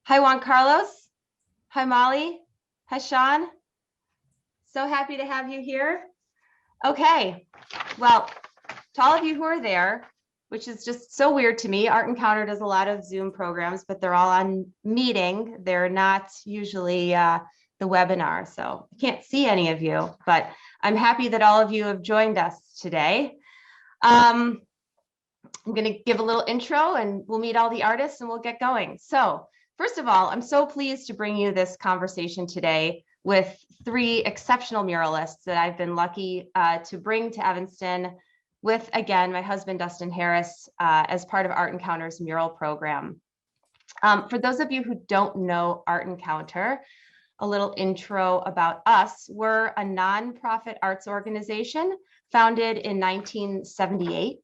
Hi, Juan Carlos. Hi, Molly. Hi, Shawn. So happy to have you here. Okay, well, to all of you who are there, which is just so weird to me, Art Encounter does a lot of Zoom programs, but they're all on meeting. They're not usually the webinar, so I can't see any of you, but I'm happy that all of you have joined us today. I'm going to give a little intro and we'll meet all the artists and we'll get going. So first of all, I'm so pleased to bring you this conversation today with three exceptional muralists that I've been lucky to bring to Evanston with, again, my husband, Dustin Harris, as part of Art Encounter's mural program. For those of you who don't know Art Encounter, a little intro about us. We're a nonprofit arts organization founded in 1978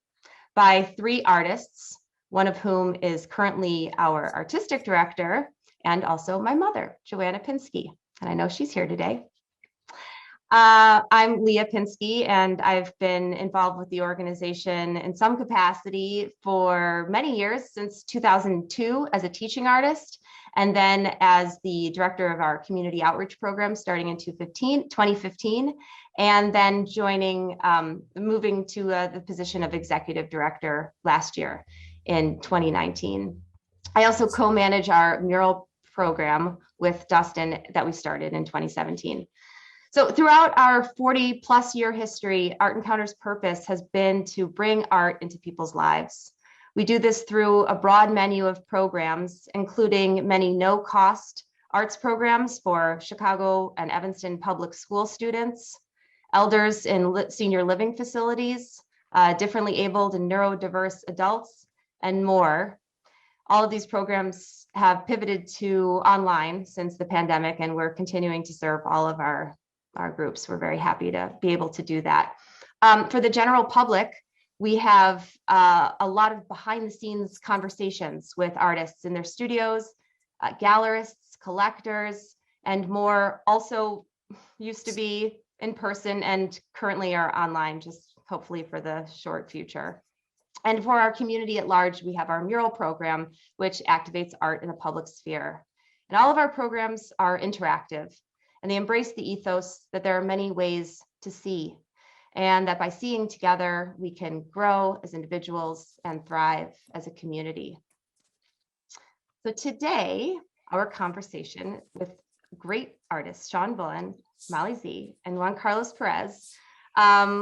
by three artists, one of whom is currently our artistic director and also my mother, Joanna Pinsky. And I know she's here today. I'm Lea Pinsky, and I've been involved with the organization in some capacity for many years, since 2002 as a teaching artist, and then as the director of our community outreach program starting in 2015, and then moving to the position of executive director last year in 2019. I also co-manage our mural program with Dustin that we started in 2017. So throughout our 40 plus year history, Art Encounter's purpose has been to bring art into people's lives. We do this through a broad menu of programs, including many no-cost arts programs for Chicago and Evanston public school students, elders in senior living facilities, differently abled and neurodiverse adults, and more. All of these programs have pivoted to online since the pandemic, and we're continuing to serve all of our groups. We're very happy to be able to do that. For the general public, we have a lot of behind the scenes conversations with artists in their studios, gallerists, collectors, and more. Also used to be in person and currently are online, just hopefully for the short future. And for our community at large, we have our mural program, which activates art in the public sphere. And all of our programs are interactive, and they embrace the ethos that there are many ways to see, and that by seeing together, we can grow as individuals and thrive as a community. So today, our conversation with great artists, Shawn Bullen, Molly Z, and Juan-Carlos Perez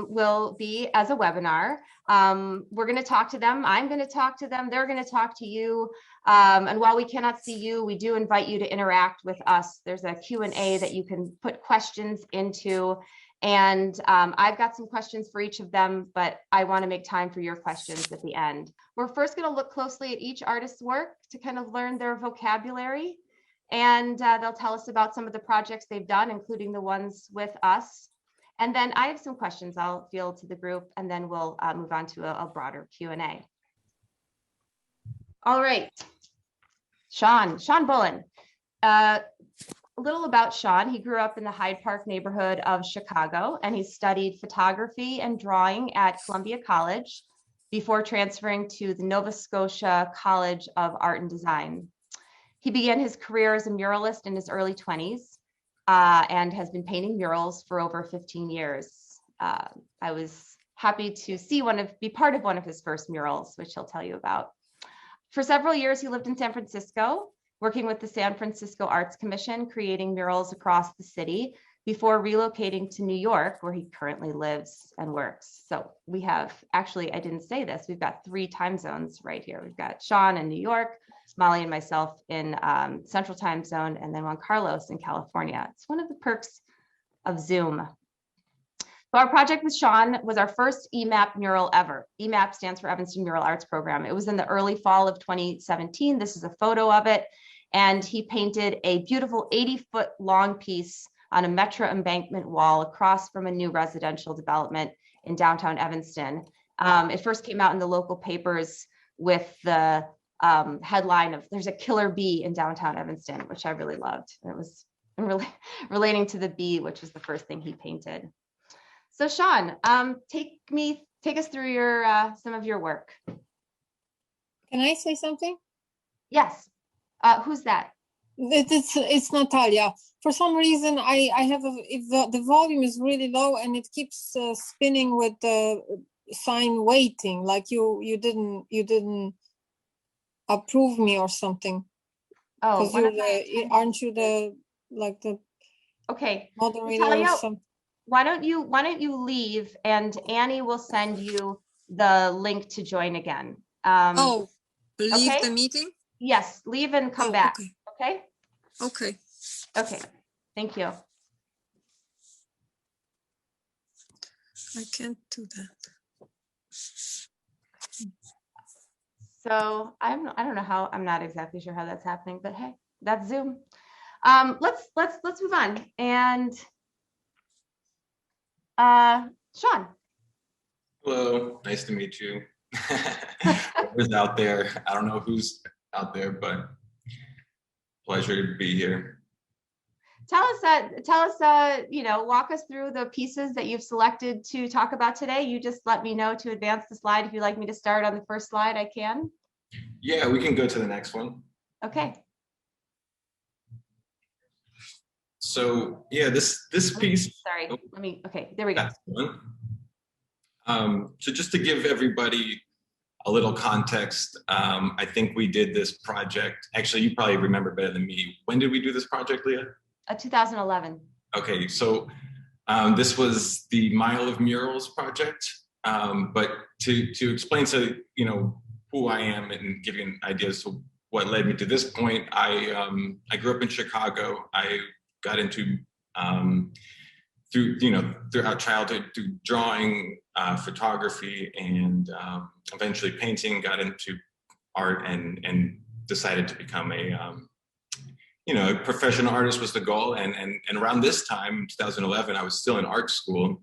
will be as a webinar. We're going to talk to them. I'm going to talk to them. They're going to talk to you. And while we cannot see you, we do invite you to interact with us. There's a Q&A that you can put questions into. And I've got some questions for each of them, but I want to make time for your questions at the end. We're first going to look closely at each artist's work to kind of learn their vocabulary. And they'll tell us about some of the projects they've done, including the ones with us. And then I have some questions I'll field to the group, and then we'll move on to a broader Q&A. All right, Shawn Bullen. A little about Shawn. He grew up in the Hyde Park neighborhood of Chicago, and he studied photography and drawing at Columbia College before transferring to the Nova Scotia College of Art and Design. He began his career as a muralist in his early 20s. And has been painting murals for over 15 years. I was happy to be part of one of his first murals, which he'll tell you about. For several years, he lived in San Francisco, working with the San Francisco Arts Commission, creating murals across the city before relocating to New York, where he currently lives and works. So we have, actually, I didn't say this, we've got 3 time zones right here. We've got Shawn in New York, Molly and myself in Central Time Zone, and then Juan Carlos in California. It's one of the perks of Zoom. So our project with Shawn was our first EMAP mural ever. EMAP stands for Evanston Mural Arts Program. It was in the early fall of 2017. This is a photo of it. And he painted a beautiful 80-foot long piece on a Metro embankment wall across from a new residential development in downtown Evanston. It first came out in the local papers with the headline of "There's a killer bee in downtown Evanston," which I really loved. It was really relating to the bee, which was the first thing he painted. So Shawn, take us through your some of your work. Can I say something? Yes. Who's that? It's Natalia. For some reason, I have if the volume is really low and it keeps spinning with the sign waiting, like you didn't approve me or something. Oh, because aren't you the okay, moderator or Natalia, something? why don't you leave, and Annie will send you the link to join again. Leave okay? the meeting? Yes, leave and come back. Okay. Okay? Okay. Okay. Thank you. I can't do that. So I don't know how, I'm not exactly sure how that's happening, but hey, that's Zoom. Let's move on. And Shawn. Hello, nice to meet you. Whoever's out there, I don't know who's out there, but pleasure to be here. Tell us, walk us through the pieces that you've selected to talk about today. You just let me know to advance the slide. If you'd like me to start on the first slide, I can. Yeah, we can go to the next one. Okay. So yeah, this piece. Sorry, okay, there we go. So just to give everybody a little context, I think we did this project. Actually, you probably remember better than me. When did we do this project, Leah? 2011. Okay, so this was the Mile of Murals project. But to explain to who I am and give you an idea as to what led me to this point, I grew up in Chicago. I got into throughout childhood through drawing, photography, and eventually painting. Got into art and decided to become a professional artist was the goal. And around this time, 2011, I was still in art school,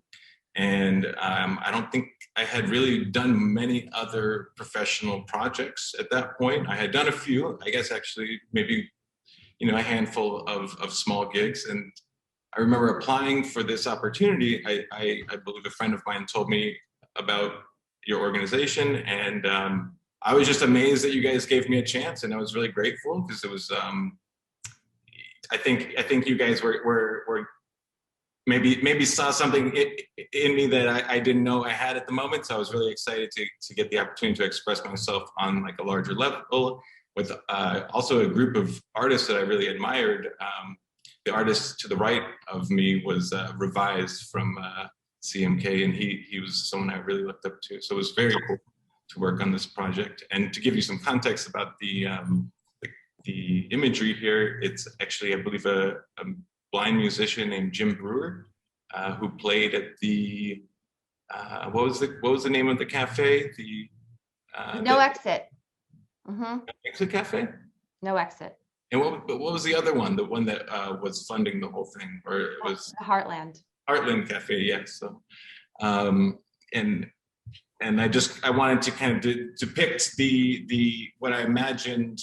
and I don't think I had really done many other professional projects at that point. I had done a few, I guess, actually, maybe a handful of small gigs. And I remember applying for this opportunity. I believe a friend of mine told me about your organization, and I was just amazed that you guys gave me a chance, and I was really grateful because it was. I think you guys were maybe saw something in me that I didn't know I had at the moment. So I was really excited to get the opportunity to express myself on like a larger level with also a group of artists that I really admired. The artist to the right of me was Revised from CMK, and he was someone I really looked up to. So it was very cool to work on this project. And to give you some context about the imagery here, it's actually, I believe, a blind musician named Jim Brewer, who played at the what was the name of the cafe? No Exit. Exit Cafe? No Exit. And what was the other one? The one that was funding the whole thing, or it was Heartland. Heartland Cafe, yes. So, and I wanted to kind of depict the what I imagined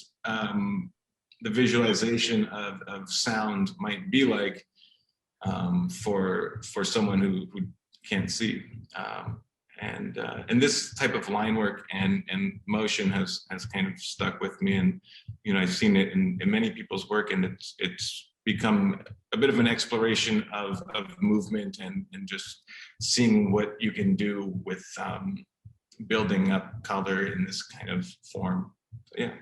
the visualization of sound might be like for someone who can't see, and this type of line work and motion has kind of stuck with me, and I've seen it in many people's work, and it's become a bit of an exploration of movement and just seeing what you can do with building up color in this kind of form. So, yeah.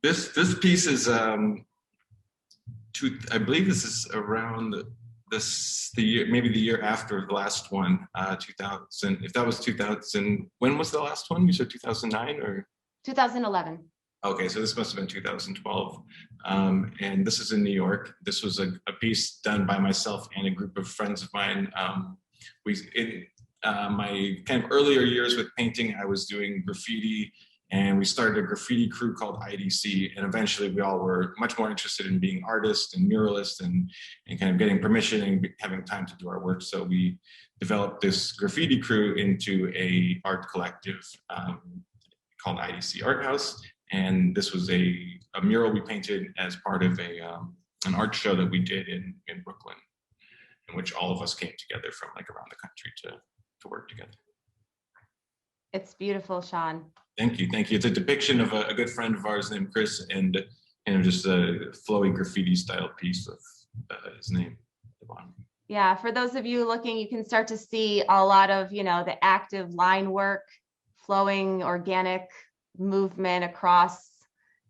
This piece is I believe this is around the year, maybe the year after the last one, 2000. If that was 2000, when was the last one? You said 2009 or 2011. Okay, so this must have been 2012. And this is in New York. This was a piece done by myself and a group of friends of mine. In my kind of earlier years with painting, I was doing graffiti. And we started a graffiti crew called IDC, and eventually we all were much more interested in being artists and muralists and kind of getting permission and having time to do our work. So we developed this graffiti crew into a art collective called IDC Art House. And this was a mural we painted as part of an art show that we did in Brooklyn, in which all of us came together from like around the country to work together. It's beautiful, Shawn. Thank you. It's a depiction of a good friend of ours named Chris, and kind of just a flowy graffiti style piece with his name at the bottom. Yeah, for those of you looking, you can start to see a lot of, the active line work, flowing organic movement across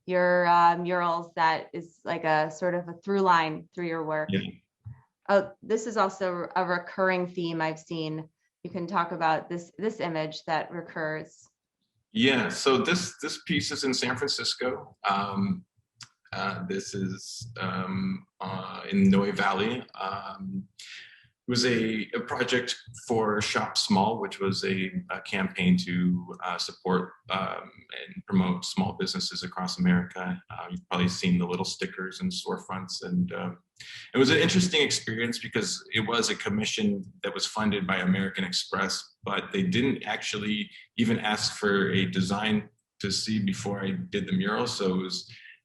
your murals that is like a sort of a through line through your work. Yeah. Oh, this is also a recurring theme I've seen. You can talk about this image that recurs. Yeah, so this piece is in San Francisco. This is in Noe Valley. It was a project for Shop Small, which was a campaign to support and promote small businesses across America. You've probably seen the little stickers and storefronts, and it was an interesting experience because it was a commission that was funded by American Express, but they didn't actually even ask for a design to see before I did the mural. So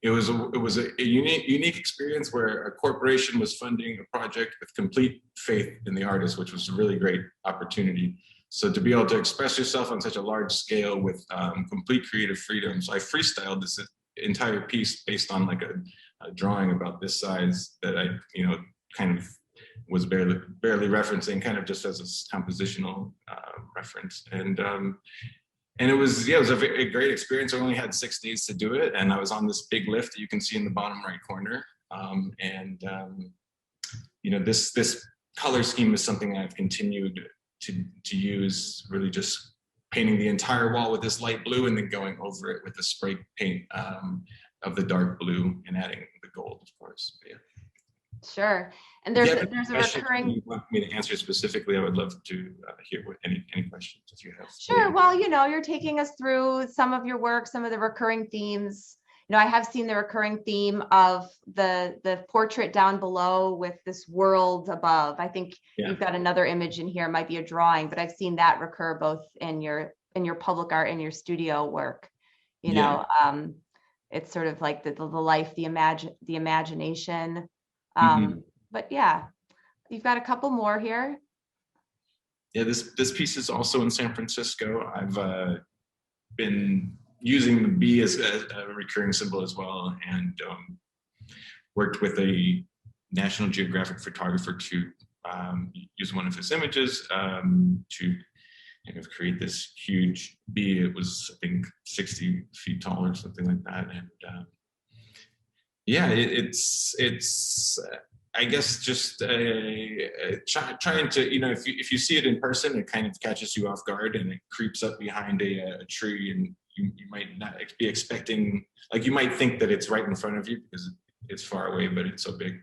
it was a unique experience where a corporation was funding a project with complete faith in the artist, which was a really great opportunity. So to be able to express yourself on such a large scale with complete creative freedom. So I freestyled this entire piece based on like a drawing about this size that I, kind of was barely referencing, kind of just as a compositional reference. And it was a great experience. I only had 6 days to do it, and I was on this big lift that you can see in the bottom right corner. This color scheme is something I've continued to use, really just painting the entire wall with this light blue and then going over it with the spray paint of the dark blue and adding the gold, of course. But yeah. Sure. And there's a recurring. You want me to answer specifically? I would love to hear what any questions that you have. Sure. Well, you're taking us through some of your work, some of the recurring themes. I have seen the recurring theme of the portrait down below with this world above. I think you've got another image in here. It might be a drawing, but I've seen that recur both in your public art and your studio work. It's sort of like the life, the imagination. But yeah, you've got a couple more here. Yeah, this piece is also in San Francisco. I've been using the bee as a recurring symbol as well, and worked with a National Geographic photographer to use one of his images to kind of create this huge bee. It was, I think, 60 feet tall or something like that, and it's I guess just trying to, if you see it in person, it kind of catches you off guard and it creeps up behind a tree, and you might not be expecting, like you might think that it's right in front of you because it's far away, but it's so big.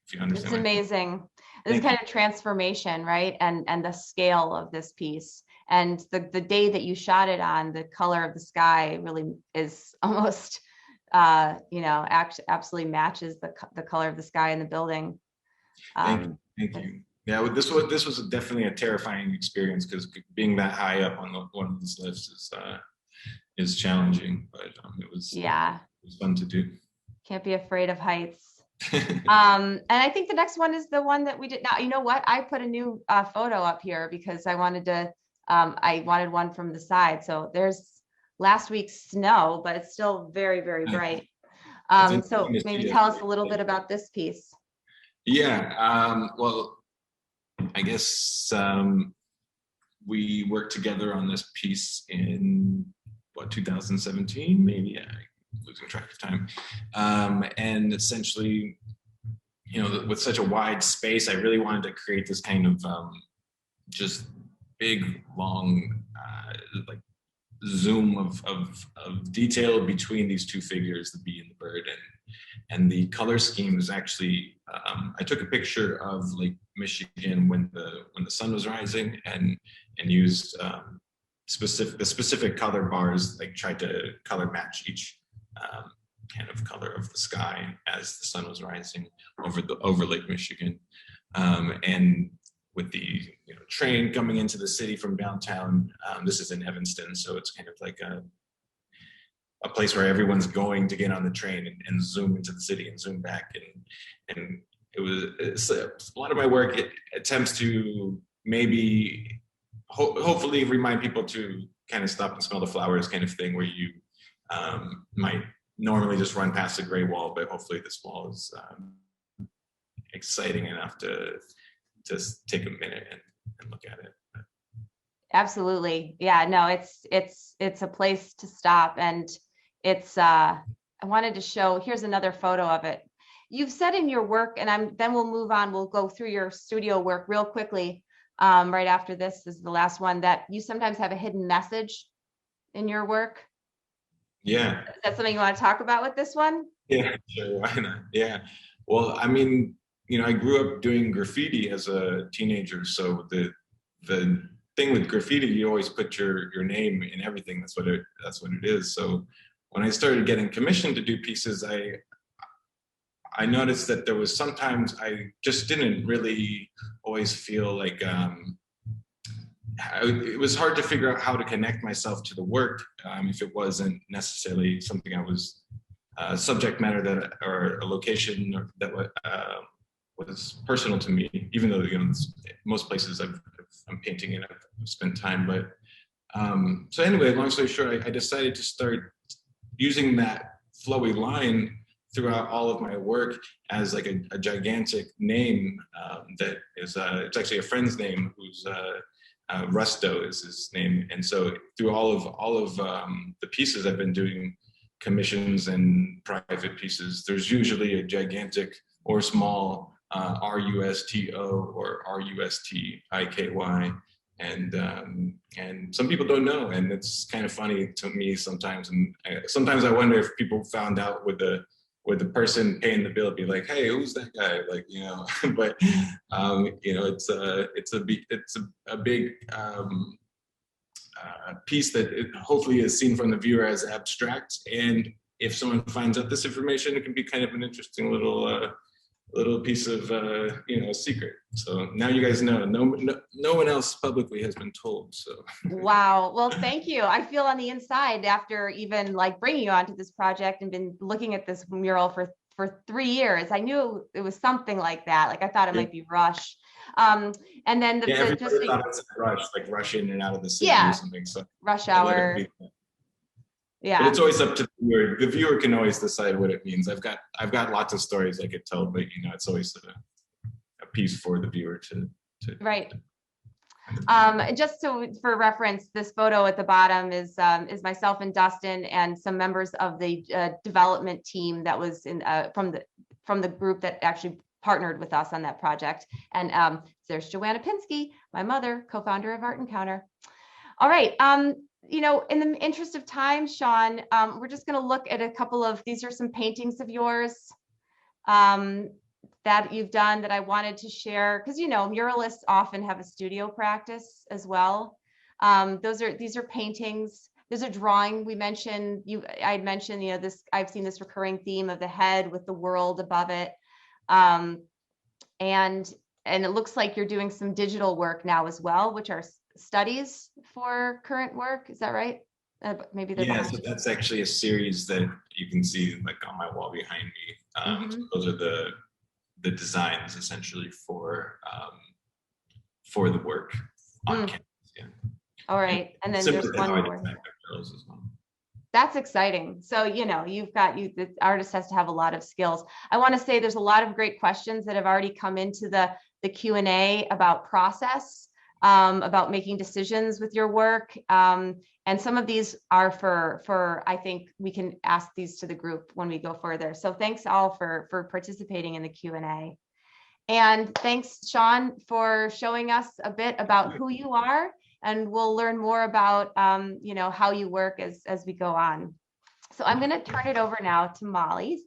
If you understand. It's amazing. This kind of transformation, right? And the scale of this piece. And the day that you shot it on, the color of the sky really is almost absolutely matches the color of the sky in the building. Thank you. Yeah, this was definitely a terrifying experience because being that high up on one of these lifts is challenging, but it was fun to do. Can't be afraid of heights. And I think the next one is the one that we did. Now, you know what? I put a new photo up here because I wanted one from the side. So there's last week's snow, but it's still very, very bright. So maybe tell us a little bit about this piece. Yeah, well, I guess we worked together on this piece in 2017, maybe. I'm losing track of time. And essentially, with such a wide space, I really wanted to create this kind of just big, long, like zoom of detail between these two figures, the bee and the bird, and the color scheme is actually I took a picture of Lake Michigan when the sun was rising and used the specific color bars, like tried to color match each kind of color of the sky as the sun was rising over Lake Michigan, and with the train coming into the city from downtown. This is in Evanston, so it's kind of like a place where everyone's going to get on the train and zoom into the city and zoom back. And it's a lot of my work. It attempts to maybe hopefully remind people to kind of stop and smell the flowers kind of thing, where you might normally just run past a gray wall, but hopefully this wall is exciting enough to just take a minute and look at it. Absolutely. Yeah, no, it's a place to stop. And it's I wanted to show, here's another photo of it. You've said in your work, and then we'll move on, we'll go through your studio work real quickly. Right after this is the last one, that you sometimes have a hidden message in your work. Yeah. Is that something you want to talk about with this one? Yeah, sure, why not? Yeah. Well, I mean, I grew up doing graffiti as a teenager, so the thing with graffiti, you always put your name in everything. That's what it is. So when I started getting commissioned to do pieces, I noticed that there was sometimes I just didn't really always feel like it was hard to figure out how to connect myself to the work if it wasn't necessarily something I was subject matter or a location that was personal to me, even though most places I'm painting and I've spent time. But so anyway, long story short, I decided to start using that flowy line throughout all of my work as like a gigantic name that is it's actually a friend's name who's Rusto is his name. And so through all of the pieces I've been doing, commissions and private pieces, there's usually a gigantic or small RUSTO or RUSTIKY. And some people don't know, and it's kind of funny to me sometimes. And sometimes I wonder if people found out with the person paying the bill, be like, "Hey, who's that guy?" Like, but it's a big piece that hopefully is seen from the viewer as abstract. And if someone finds out this information, it can be kind of an interesting little piece of secret. So now you guys know. No one else publicly has been told. So wow. Well, thank you. I feel on the inside after even like bringing you onto this project and been looking at this mural for 3 years. I knew it was something like that. Like I thought it might be Rush. And then everybody thought it was Rush, like rush in and out of the city or something. So rush hour. Yeah. But it's always up to the viewer. The viewer can always decide what it means. I've got lots of stories I could tell, but it's always a piece for the viewer to right. Just for reference, this photo at the bottom is myself and Dustin and some members of the development team that was in from the group that actually partnered with us on that project. And there's Juan Pinsky, my mother, co-founder of Art Encounter. All right. In the interest of time, Shawn, we're just going to look at a couple of, these are some paintings of yours that you've done that I wanted to share, because, muralists often have a studio practice as well. These are paintings. There's a drawing we mentioned. I'd mentioned, this, I've seen this recurring theme of the head with the world above it. And it looks like you're doing some digital work now as well, which are studies for current work. Is that right? Maybe so that's actually a series that you can see like on my wall behind me. So those are the designs essentially for the work on campus. Yeah. All right, and then there's one more. As well. That's exciting. So, the artist has to have a lot of skills. I want to say there's a lot of great questions that have already come into the Q&A about process, about making decisions with your work. And some of these are for, I think we can ask these to the group when we go further. So thanks all for participating in the Q&A. And thanks, Shawn, for showing us a bit about who you are. And we'll learn more about, how you work as we go on. So I'm going to turn it over now to Molly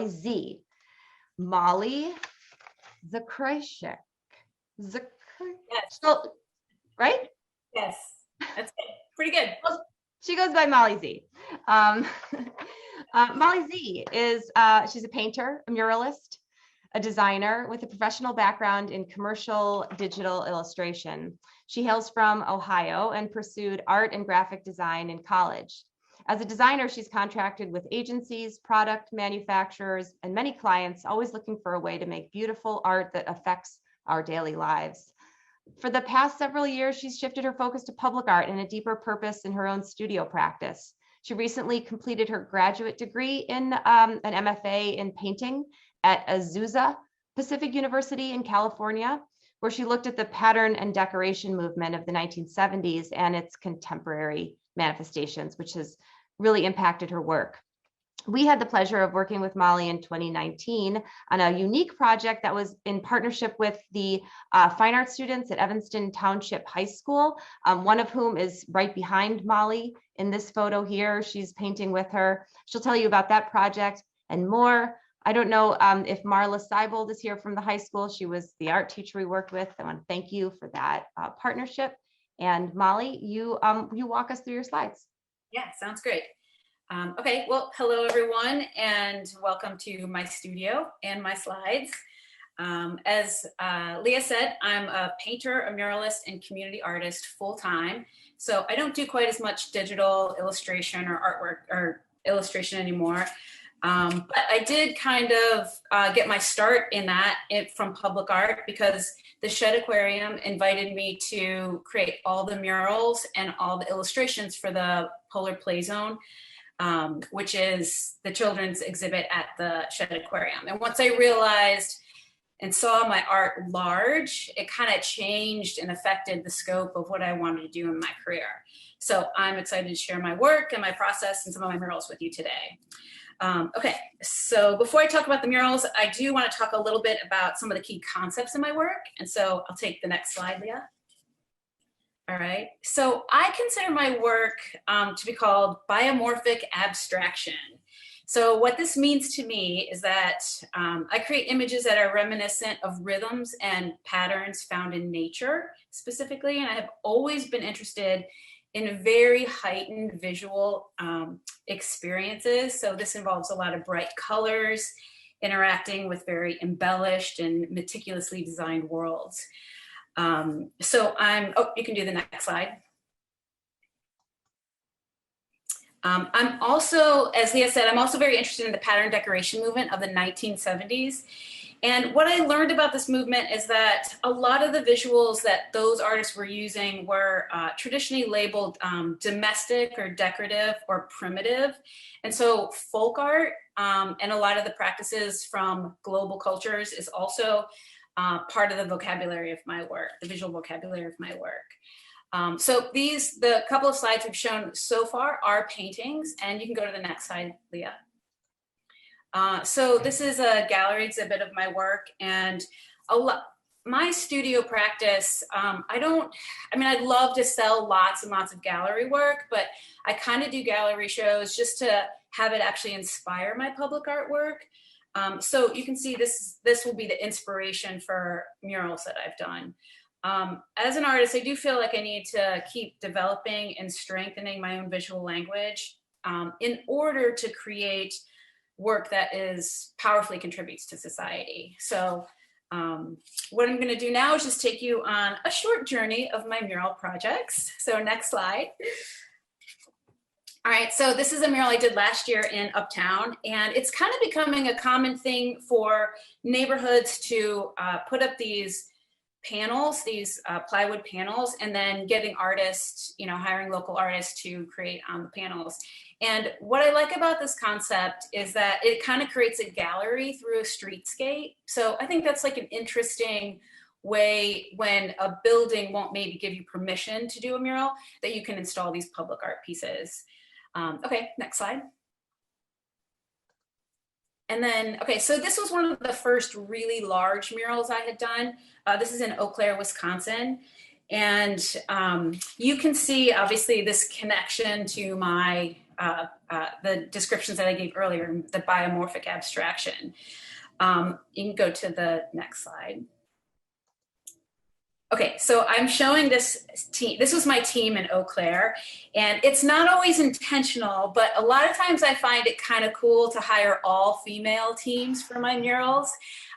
Z. Molly Zakrajsek. Yes. So, right? Yes, that's it. Pretty good. Well, she goes by Molly Z. Molly Z is, she's a painter, a muralist, a designer with a professional background in commercial digital illustration. She hails from Ohio and pursued art and graphic design in college. As a designer, she's contracted with agencies, product manufacturers, and many clients, always looking for a way to make beautiful art that affects our daily lives. For the past several years, she's shifted her focus to public art and a deeper purpose in her own studio practice. She recently completed her graduate degree in an MFA in painting at Azusa Pacific University in California, where she looked at the pattern and decoration movement of the 1970s and its contemporary manifestations, which has really impacted her work. We had the pleasure of working with Molly in 2019 on a unique project that was in partnership with the fine arts students at Evanston Township High School, one of whom is right behind Molly in this photo here. She's painting with her. She'll tell you about that project and more. I don't know if Marla Seibold is here from the high school. She was the art teacher we worked with. I want to thank you for that partnership. And Molly, you walk us through your slides. Yeah, sounds great. Okay, well, hello everyone, and welcome to my studio and my slides. As Leah said, I'm a painter, a muralist, and community artist full-time. So I don't do quite as much digital illustration or artwork or illustration anymore. But I did kind of get my start in that from public art, because the Shed Aquarium invited me to create all the murals and all the illustrations for the Polar Play Zone, which is the children's exhibit at the Shed Aquarium. And once I realized and saw my art large, it kind of changed and affected the scope of what I wanted to do in my career. So I'm excited to share my work and my process and some of my murals with you today. Okay, so before I talk about the murals, I do want to talk a little bit about some of the key concepts in my work. And so I'll take the next slide, Leah. All right, so I consider my work to be called biomorphic abstraction. So what this means to me is that I create images that are reminiscent of rhythms and patterns found in nature specifically, and I have always been interested in very heightened visual experiences. So this involves a lot of bright colors, interacting with very embellished and meticulously designed worlds. You can do the next slide. I'm also, as Leah said, I'm also very interested in the pattern decoration movement of the 1970s. And what I learned about this movement is that a lot of the visuals that those artists were using were traditionally labeled domestic or decorative or primitive. And so folk art and a lot of the practices from global cultures is also part of the vocabulary of my work, the visual vocabulary of my work. So the couple of slides we've shown so far are paintings, and you can go to the next slide, Leah. So this is a gallery exhibit of my work, and my studio practice, I'd love to sell lots and lots of gallery work, but I kind of do gallery shows just to have it actually inspire my public artwork. So you can see this will be the inspiration for murals that I've done. As an artist, I do feel like I need to keep developing and strengthening my own visual language in order to create work that powerfully contributes to society. So what I'm gonna do now is just take you on a short journey of my mural projects. So next slide. All right, so this is a mural I did last year in Uptown, and it's kind of becoming a common thing for neighborhoods to put up these panels, these plywood panels, and then getting artists, hiring local artists to create on the panels. And what I like about this concept is that it kind of creates a gallery through a streetscape. So I think that's like an interesting way when a building won't maybe give you permission to do a mural, that you can install these public art pieces. Okay, next slide. And then, okay, so this was one of the first really large murals I had done. This is in Eau Claire, Wisconsin. And you can see, obviously, this connection to my, the descriptions that I gave earlier, the biomorphic abstraction. You can go to the next slide. Okay, so I'm showing this team. This was my team in Eau Claire, and it's not always intentional, but a lot of times I find it kind of cool to hire all female teams for my murals.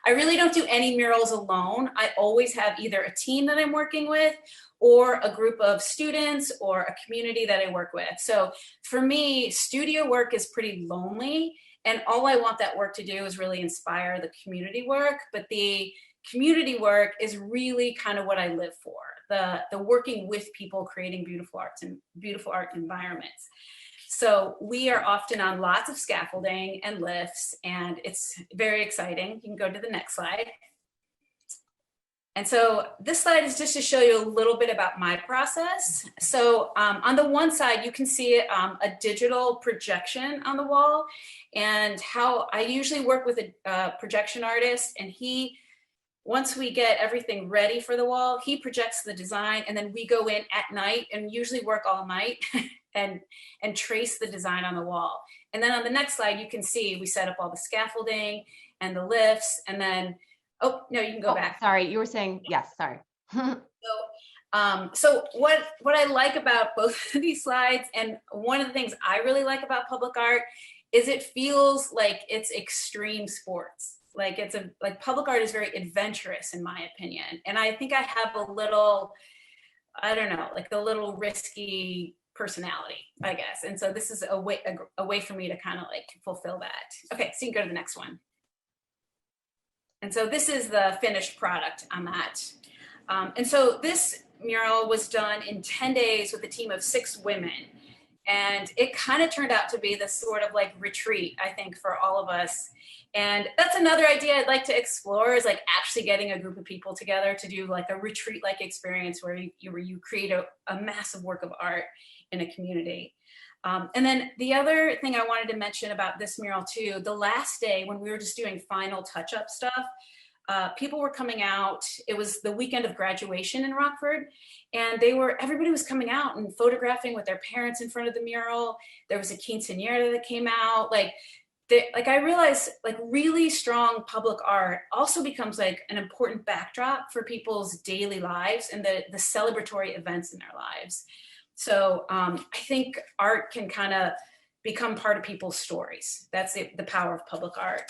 I really don't do any murals alone. I always have either a team that I'm working with or a group of students or a community that I work with. So for me, studio work is pretty lonely, and all I want that work to do is really inspire the community work, but the community work is really kind of what I live for, the working with people, creating beautiful art environments. So we are often on lots of scaffolding and lifts, and it's very exciting. You can go to the next slide. And so this slide is just to show you a little bit about my process. So on the one side, you can see a digital projection on the wall, and how I usually work with a projection artist, and once we get everything ready for the wall, he projects the design, and then we go in at night and usually work all night and trace the design on the wall. And then on the next slide, you can see we set up all the scaffolding and the lifts, and then, oh, no, you can go back. Sorry, you were saying, yes, sorry. So what I like about both of these slides, and one of the things I really like about public art, is it feels like it's extreme sports. Like public art is very adventurous, in my opinion. And I think I have a little, I don't know, like a little risky personality, I guess. And so this is a way for me to kind of like fulfill that. Okay, so you can go to the next one. And so this is the finished product on that. And so this mural was done in 10 days with a team of 6 women. And it kind of turned out to be this sort of like retreat, I think, for all of us. And that's another idea I'd like to explore, is like actually getting a group of people together to do like a retreat-like experience where you create a massive work of art in a community. And then the other thing I wanted to mention about this mural too, the last day when we were just doing final touch-up stuff, people were coming out. It was the weekend of graduation in Rockford, and everybody was coming out and photographing with their parents in front of the mural. There was a quinceañera that came out. I realized like really strong public art also becomes like an important backdrop for people's daily lives and the celebratory events in their lives. So I think art can kind of become part of people's stories. That's the power of public art.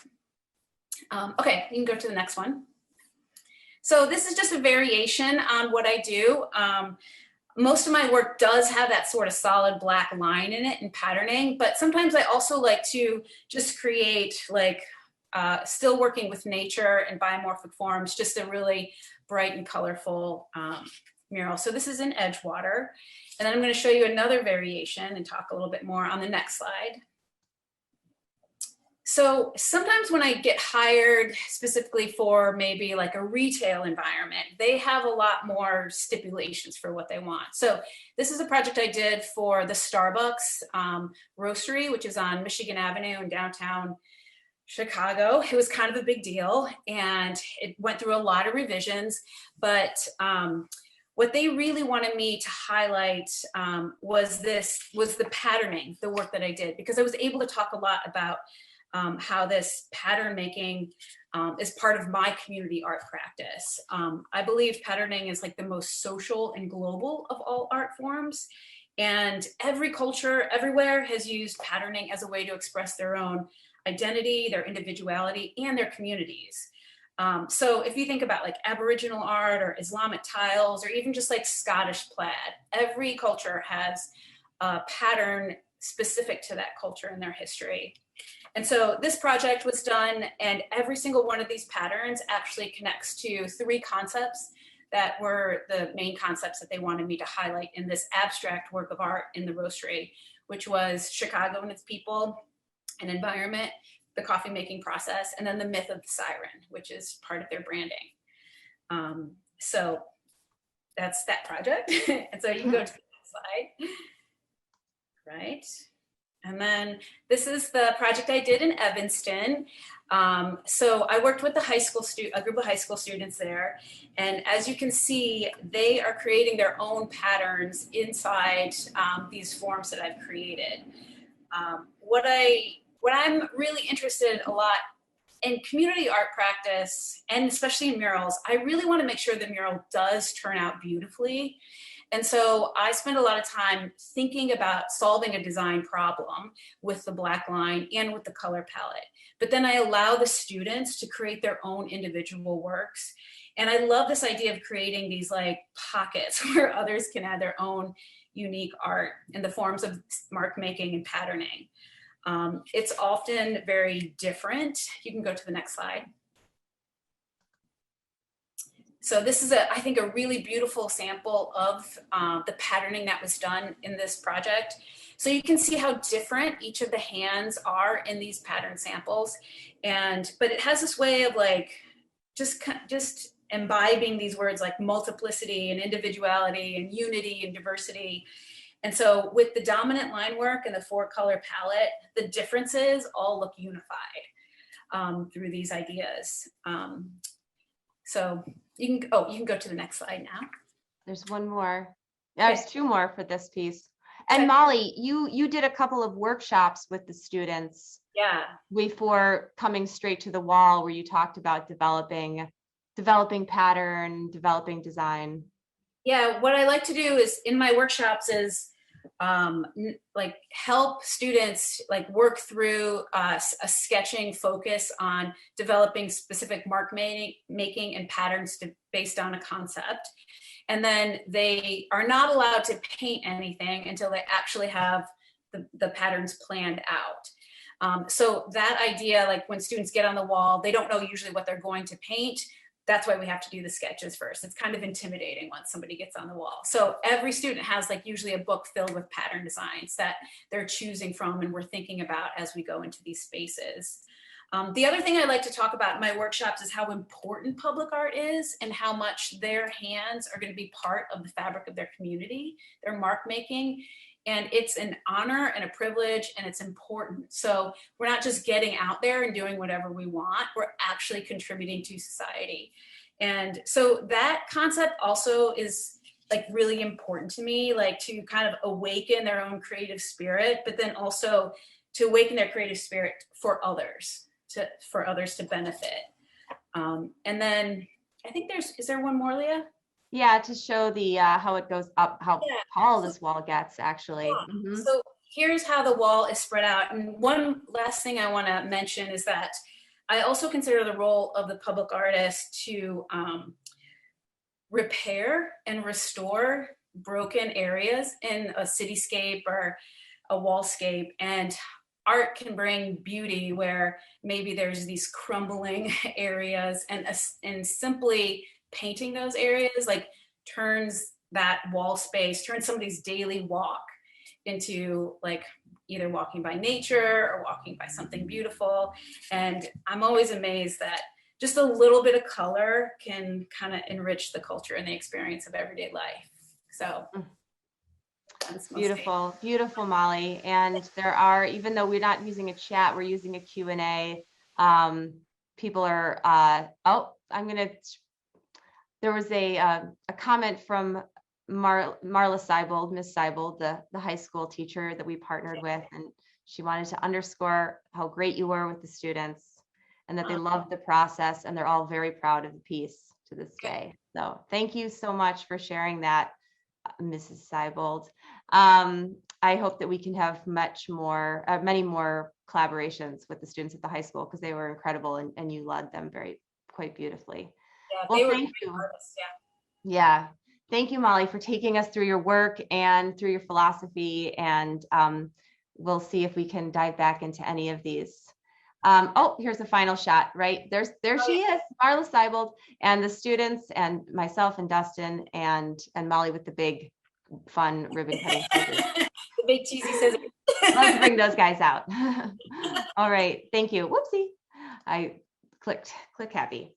Okay, you can go to the next one. So this is just a variation on what I do. Most of my work does have that sort of solid black line in it and patterning, but sometimes I also like to just create like still working with nature and biomorphic forms, just a really bright and colorful mural. So this is in Edgewater. And then I'm going to show you another variation and talk a little bit more on the next slide. So sometimes when I get hired specifically for maybe like a retail environment, they have a lot more stipulations for what they want. So this is a project I did for the Starbucks roastery, which is on Michigan Avenue in downtown Chicago. It was kind of a big deal, and it went through a lot of revisions, but what they really wanted me to highlight was the patterning, the work that I did, because I was able to talk a lot about how this pattern making is part of my community art practice. I believe patterning is like the most social and global of all art forms. And every culture everywhere has used patterning as a way to express their own identity, their individuality, and their communities. So if you think about like Aboriginal art or Islamic tiles, or even just like Scottish plaid, every culture has a pattern specific to that culture and their history. And so this project was done, and every single one of these patterns actually connects to 3 concepts that were the main concepts that they wanted me to highlight in this abstract work of art in the roastery, which was Chicago and its people and environment, the coffee making process, and then the myth of the siren, which is part of their branding. So that's that project. And so you can go to the next slide. Right. And then this is the project I did in Evanston. So I worked with a group of high school students there. And as you can see, they are creating their own patterns inside these forms that I've created. What I'm really interested in a lot in community art practice, and especially in murals, I really want to make sure the mural does turn out beautifully. And so I spend a lot of time thinking about solving a design problem with the black line and with the color palette. But then I allow the students to create their own individual works. And I love this idea of creating these like pockets where others can add their own unique art in the forms of mark making and patterning. It's often very different. You can go to the next slide. So this is, I think, a really beautiful sample of the patterning that was done in this project. So you can see how different each of the hands are in these pattern samples. But it has this way of like, just imbibing these words like multiplicity and individuality and unity and diversity. And so with the dominant line work and the 4-color palette, the differences all look unified through these ideas. So you can go to the next slide now. There's one more. There's Okay. 2 more for this piece. And Okay. Molly, you did a couple of workshops with the students Yeah. before coming straight to the wall, where you talked about developing pattern, developing design. Yeah, what I like to do is in my workshops is like help students like work through a sketching focus on developing specific mark making and patterns based on a concept. And then they are not allowed to paint anything until they actually have the patterns planned out. So that idea, like when students get on the wall, they don't know usually what they're going to paint. That's why we have to do the sketches first. It's kind of intimidating once somebody gets on the wall. So every student has like usually a book filled with pattern designs that they're choosing from and we're thinking about as we go into these spaces. The other thing I like to talk about in my workshops is how important public art is and how much their hands are going to be part of the fabric of their community, their mark making. And it's an honor and a privilege, and it's important. So we're not just getting out there and doing whatever we want, we're actually contributing to society. And so that concept also is like really important to me, like to kind of awaken their own creative spirit, but then also to awaken their creative spirit for others, to benefit. And then I think is there one more, Leah? Yeah, to show the how it goes up, how tall this wall gets actually. Yeah. So here's how the wall is spread out. And one last thing I want to mention is that I also consider the role of the public artist to repair and restore broken areas in a cityscape or a wallscape. And art can bring beauty where maybe there's these crumbling areas, and simply painting those areas like turns that wall space, turns somebody's daily walk into like either walking by nature or walking by something beautiful. And I'm always amazed that just a little bit of color can kind of enrich the culture and the experience of everyday life. So that's beautiful, beautiful, Molly. And there are, even though we're not using a chat, we're using a Q&A. People are, there was a comment from Marla Seibold, Miss Seibold, the high school teacher that we partnered with, and she wanted to underscore how great you were with the students and that they loved the process, and they're all very proud of the piece to this day. So thank you so much for sharing that, Mrs. Seibold. I hope that we can have many more collaborations with the students at the high school, because they were incredible, and you led them quite beautifully. Yeah, well, they were thank great you. artists, Yeah. Thank you, Molly, for taking us through your work and through your philosophy. And we'll see if we can dive back into any of these. Here's the final shot, right? There she is, Marla Seibold, and the students, and myself and Dustin and Molly with the big fun ribbon cutting scissors. The big cheesy scissors. Let's bring those guys out. All right, thank you. Whoopsie, I click happy.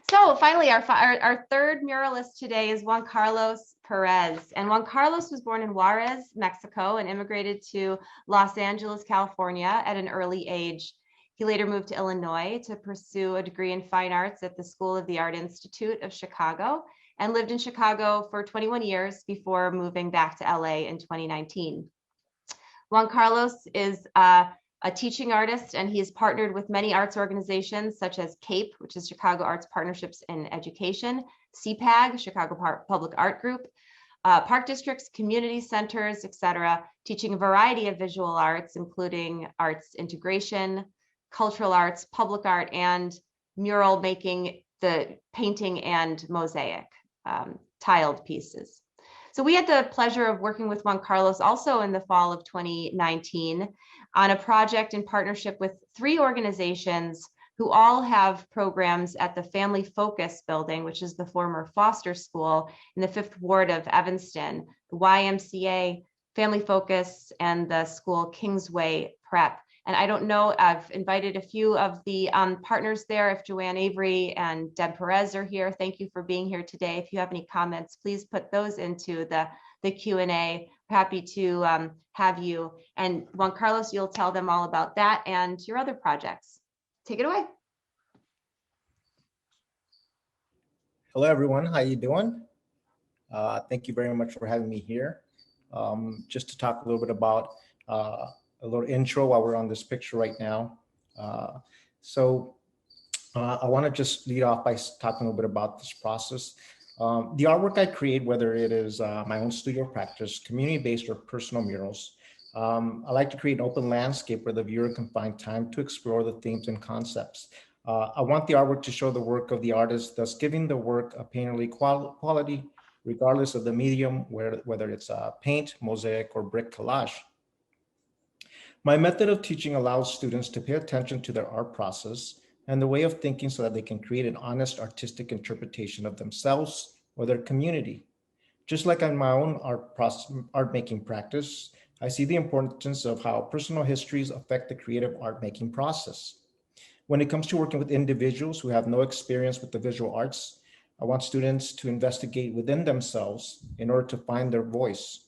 So finally, our third muralist today is Juan-Carlos Perez. And Juan-Carlos was born in Juarez, Mexico, and immigrated to Los Angeles, California at an early age. He later moved to Illinois to pursue a degree in fine arts at the School of the Art Institute of Chicago, and lived in Chicago for 21 years before moving back to LA in 2019. Juan-Carlos is a teaching artist, and he has partnered with many arts organizations such as CAPE, which is Chicago Arts Partnerships in Education, CPAG, Chicago Public Art Group, park districts, community centers, etc., teaching a variety of visual arts, including arts integration, cultural arts, public art, and mural making, the painting and mosaic, tiled pieces. So we had the pleasure of working with Juan-Carlos also in the fall of 2019 on a project in partnership with 3 organizations who all have programs at the Family Focus building, which is the former Foster School in the 5th Ward of Evanston, the YMCA, Family Focus, and the school Kingsway Prep. And I don't know, I've invited a few of the partners there. If Joanne Avery and Deb Perez are here, thank you for being here today. If you have any comments, please put those into the Q&A. Happy to have you. And Juan-Carlos, you'll tell them all about that and your other projects. Take it away. Hello, everyone. How you doing? Thank you very much for having me here. Just to talk a little bit about a little intro while we're on this picture right now. I want to just lead off by talking a little bit about this process. The artwork I create, whether it is my own studio practice, community-based, or personal murals, I like to create an open landscape where the viewer can find time to explore the themes and concepts. I want the artwork to show the work of the artist, thus giving the work a painterly quality, regardless of the medium, whether it's paint, mosaic, or brick collage. My method of teaching allows students to pay attention to their art process and the way of thinking so that they can create an honest artistic interpretation of themselves or their community. Just like in my own art making practice, I see the importance of how personal histories affect the creative art making process. When it comes to working with individuals who have no experience with the visual arts, I want students to investigate within themselves in order to find their voice.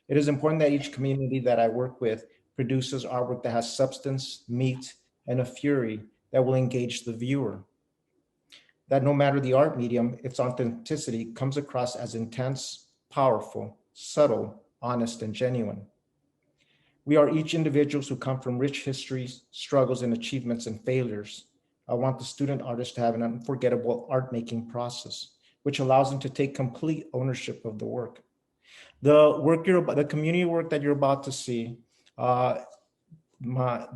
It is important that each community that I work with produces artwork that has substance, meat, and a fury that will engage the viewer. That no matter the art medium, its authenticity comes across as intense, powerful, subtle, honest, and genuine. We are each individuals who come from rich histories, struggles, and achievements and failures. I want the student artist to have an unforgettable art-making process, which allows them to take complete ownership of the work. The community work that you're about to see, the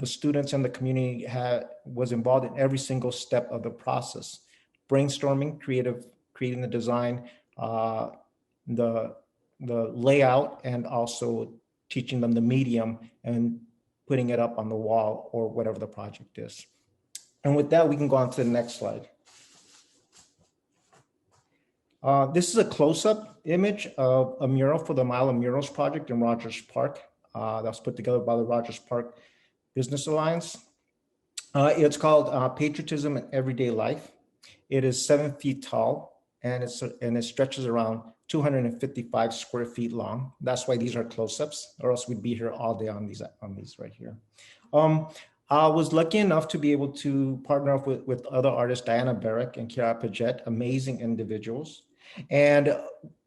students and the community was involved in every single step of the process. Brainstorming, creating the design, the layout, and also teaching them the medium and putting it up on the wall or whatever the project is. And with that, we can go on to the next slide. This is a close-up image of a mural for the Mile of Murals project in Rogers Park. That was put together by the Rogers Park Business Alliance. It's called Patriotism in Everyday Life. It is 7 feet tall, and it stretches around 255 square feet long. That's why these are close-ups, or else we'd be here all day on these right here. I was lucky enough to be able to partner up with other artists, Diana Barrick and Kiara Paget, amazing individuals. And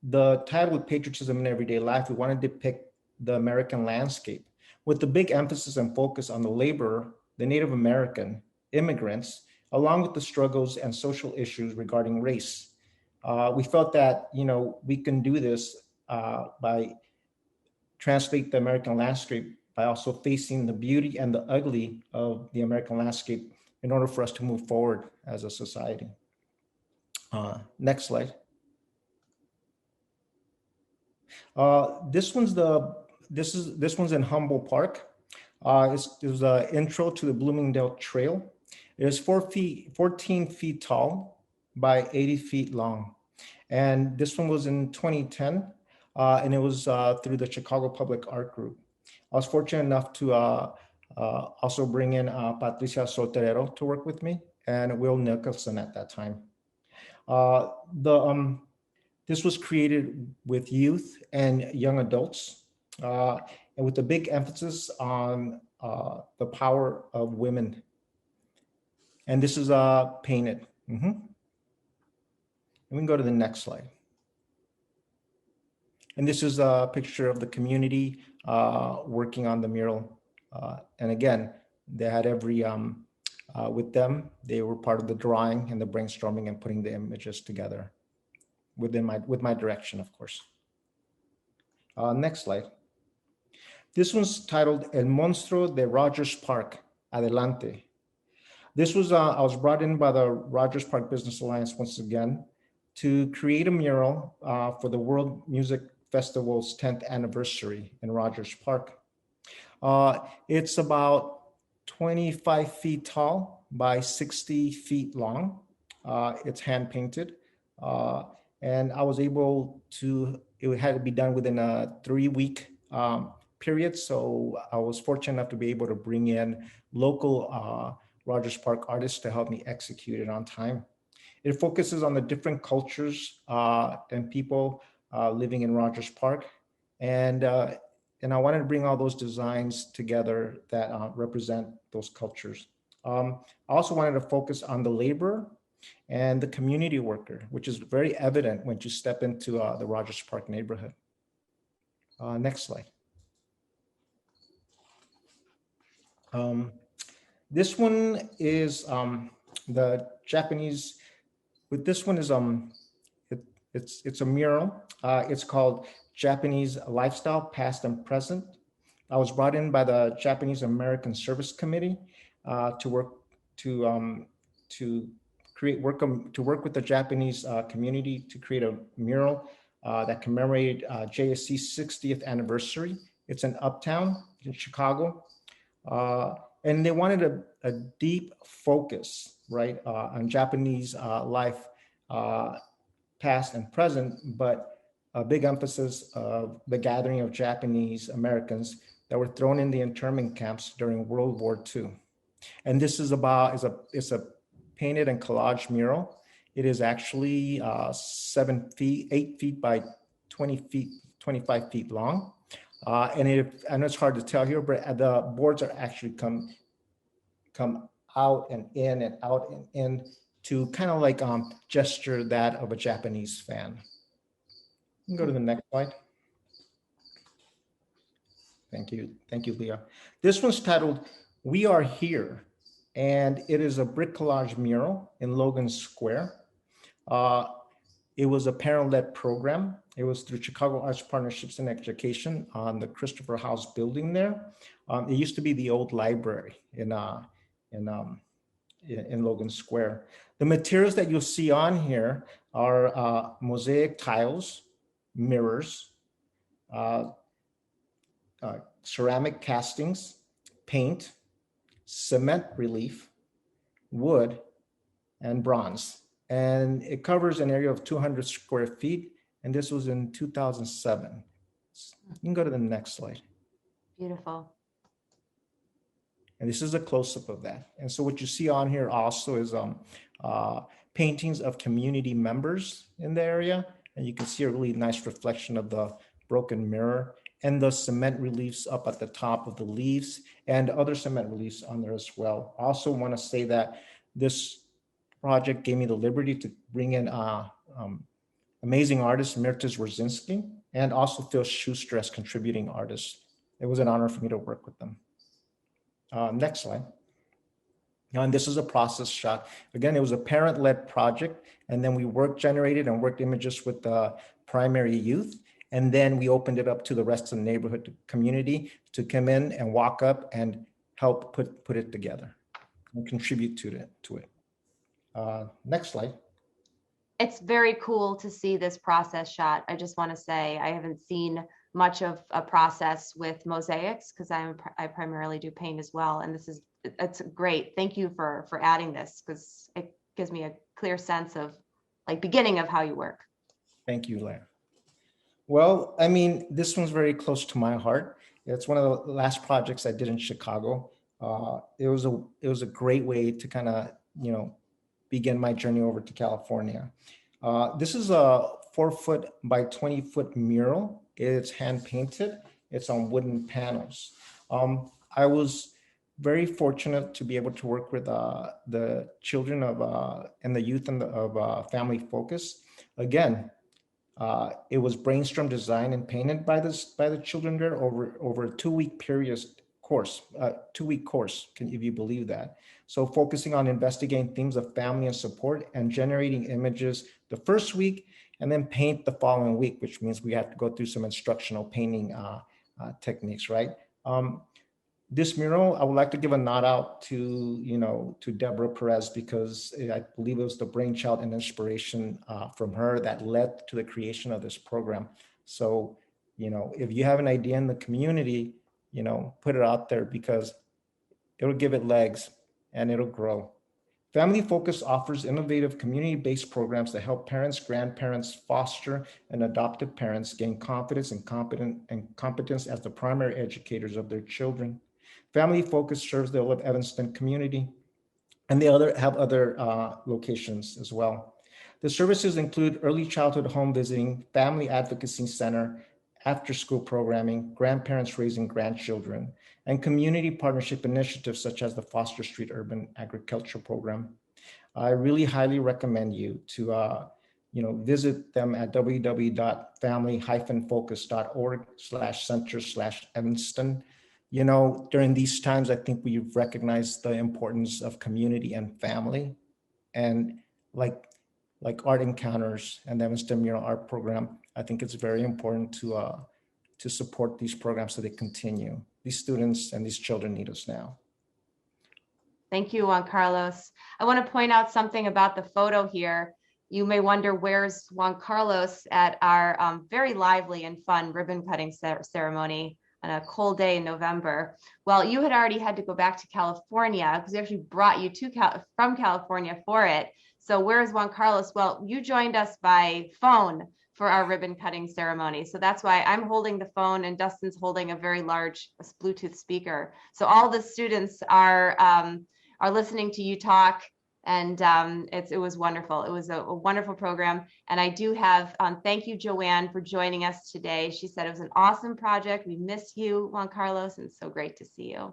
the title of Patriotism in Everyday Life, we wanted to depict the American landscape with the big emphasis and focus on the laborer, the Native American, immigrants, along with the struggles and social issues regarding race. We felt that, we can do this by translate the American landscape by also facing the beauty and the ugly of the American landscape in order for us to move forward as a society. Next slide. This one's in Humboldt Park. It was an intro to the Bloomingdale Trail. It is 14 feet tall by 80 feet long. And this one was in 2010, and it was through the Chicago Public Art Group. I was fortunate enough to also bring in Patricia Soterero to work with me and Will Nicholson at that time. This was created with youth and young adults, and with a big emphasis on the power of women. And this is painted. And we can go to the next slide. And this is a picture of the community working on the mural. And again, they had with them, they were part of the drawing and the brainstorming and putting the images together with my direction, of course. Next slide. This one's titled El Monstro de Rogers Park, Adelante. This was, I was brought in by the Rogers Park Business Alliance once again to create a mural for the World Music Festival's 10th anniversary in Rogers Park. It's about 25 feet tall by 60 feet long. It's hand painted. And I was able to, it had to be done within a 3-week period. So I was fortunate enough to be able to bring in local Rogers Park artists to help me execute it on time. It focuses on the different cultures and people living in Rogers Park. And I wanted to bring all those designs together that represent those cultures. I also wanted to focus on the laborer and the community worker, which is very evident when you step into the Rogers Park neighborhood. Next slide. This one is the Japanese. With this one is it's a mural. It's called Japanese Lifestyle, Past and Present. I was brought in by the Japanese American Service Committee to work with the Japanese community to create a mural that commemorated JSC's 60th anniversary. It's in Uptown in Chicago. And they wanted a deep focus, right, on Japanese life, past and present, but a big emphasis of the gathering of Japanese Americans that were thrown in the internment camps during World War II. And this is it's a painted and collage mural. It is actually 8 feet by 20 feet, 25 feet long. And I know it's hard to tell here, but the boards are actually come out and in and out and in to kind of like gesture that of a Japanese fan. You can go to the next slide. Thank you, Lea. This one's titled "We Are Here," and it is a brick collage mural in Logan Square. It was a parent-led program. It was through Chicago Arts Partnerships and Education on the Christopher House building there. It used to be the old library in Logan Square. The materials that you'll see on here are mosaic tiles, mirrors, ceramic castings, paint, cement relief, wood, and bronze. And it covers an area of 200 square feet. And this was in 2007. You can go to the next slide. Beautiful. And this is a close-up of that. And so what you see on here also is paintings of community members in the area. And you can see a really nice reflection of the broken mirror and the cement reliefs up at the top of the leaves and other cement reliefs on there as well. I also want to say that this project gave me the liberty to bring in amazing artist Mirtas Wrzezinski and also Phil Schuster as contributing artists. It was an honor for me to work with them. Next slide. And this is a process shot. Again, it was a parent-led project, and then we generated and worked images with the primary youth, and then we opened it up to the rest of the neighborhood community to come in and walk up and help put it together and contribute to it. Next slide. It's very cool to see this process shot. I just want to say I haven't seen much of a process with mosaics because I primarily do paint as well, and it's great. Thank you for adding this because it gives me a clear sense of like beginning of how you work. Thank you, Lea. Well, I mean, this one's very close to my heart. It's one of the last projects I did in Chicago. It was a great way to kind of begin my journey over to California. This is a 4-foot by 20-foot mural. It's hand painted. It's on wooden panels. I was very fortunate to be able to work with the children and the youth of Family Focus. Again, it was brainstorm designed and painted by the children there over a 2-week course, if you believe that. So focusing on investigating themes of family and support and generating images the first week and then paint the following week, which means we have to go through some instructional painting techniques, right? This mural, I would like to give a nod out to Deb Perez because I believe it was the brainchild and inspiration from her that led to the creation of this program. So, if you have an idea in the community, put it out there because it'll give it legs and it'll grow. Family Focus offers innovative community-based programs that help parents, grandparents, foster and adoptive parents gain confidence and competence as the primary educators of their children. Family Focus serves the Old Evanston community, and they have other locations as well. The services include early childhood home visiting, family advocacy center, after-school programming, grandparents raising grandchildren, and community partnership initiatives such as the Foster Street Urban Agriculture Program. I really highly recommend you to visit them at www.family-focus.org/center/Evanston. During these times, I think we've recognized the importance of community and family, and like Art Encounters and the Evanston Mural Art Program, I think it's very important to support these programs so they continue. These students and these children need us now. Thank you, Juan-Carlos. I want to point out something about the photo here. You may wonder, where's Juan-Carlos at our very lively and fun ribbon cutting ceremony on a cold day in November? Well, you had already had to go back to California because we actually brought you from California for it. So where's Juan-Carlos? Well, you joined us by phone for our ribbon cutting ceremony. So that's why I'm holding the phone and Dustin's holding a very large Bluetooth speaker. So all the students are listening to you talk, and it was wonderful. It was a wonderful program. And I do have, thank you, Joanne, for joining us today. She said it was an awesome project. We miss you, Juan-Carlos, and it's so great to see you.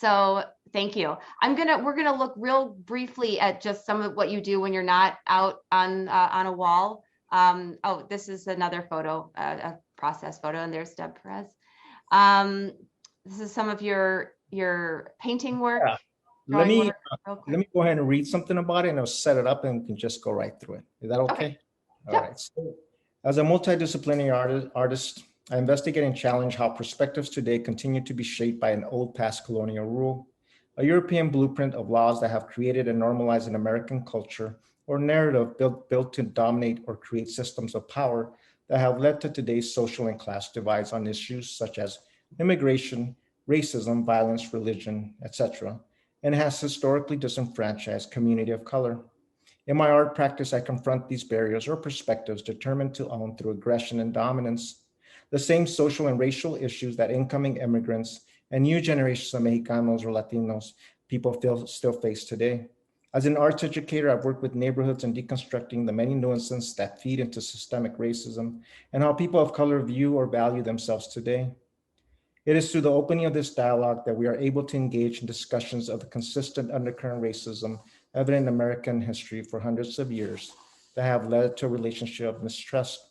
So thank you. We're gonna look real briefly at just some of what you do when you're not out on a wall. Oh, this is another photo, a process photo, and there's Deb Perez. This is some of your painting work. Yeah. Let me go ahead and read something about it, and I'll set it up and we can just go right through it. Is that okay? All right. So, as a multidisciplinary artist, I investigate and challenge how perspectives today continue to be shaped by an old past colonial rule, a European blueprint of laws that have created and normalized an American culture or narrative built to dominate or create systems of power that have led to today's social and class divides on issues such as immigration, racism, violence, religion, etc., and has historically disenfranchised community of color. In my art practice, I confront these barriers or perspectives determined to own through aggression and dominance, the same social and racial issues that incoming immigrants and new generations of Mexicanos or Latinos people still face today. As an arts educator, I've worked with neighborhoods in deconstructing the many nuances that feed into systemic racism and how people of color view or value themselves today. It is through the opening of this dialogue that we are able to engage in discussions of the consistent undercurrent racism evident in American history for hundreds of years that have led to a relationship of mistrust.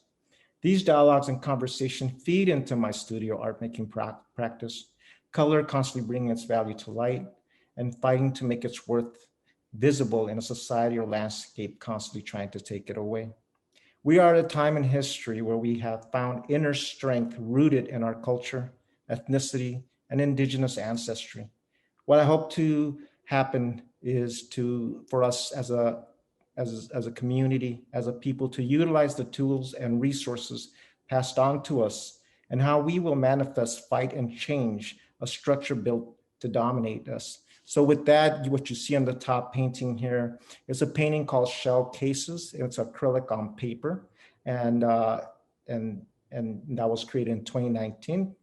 These dialogues and conversation feed into my studio art making practice, color constantly bringing its value to light and fighting to make its worth visible in a society or landscape constantly trying to take it away. We are at a time in history where we have found inner strength rooted in our culture, ethnicity, and indigenous ancestry. What I hope to happen is for us as a community, as a people, to utilize the tools and resources passed on to us and how we will manifest, fight, and change a structure built to dominate us. So with that, what you see on the top painting here is a painting called Shell Cases. It's acrylic on paper, and that was created in 2019.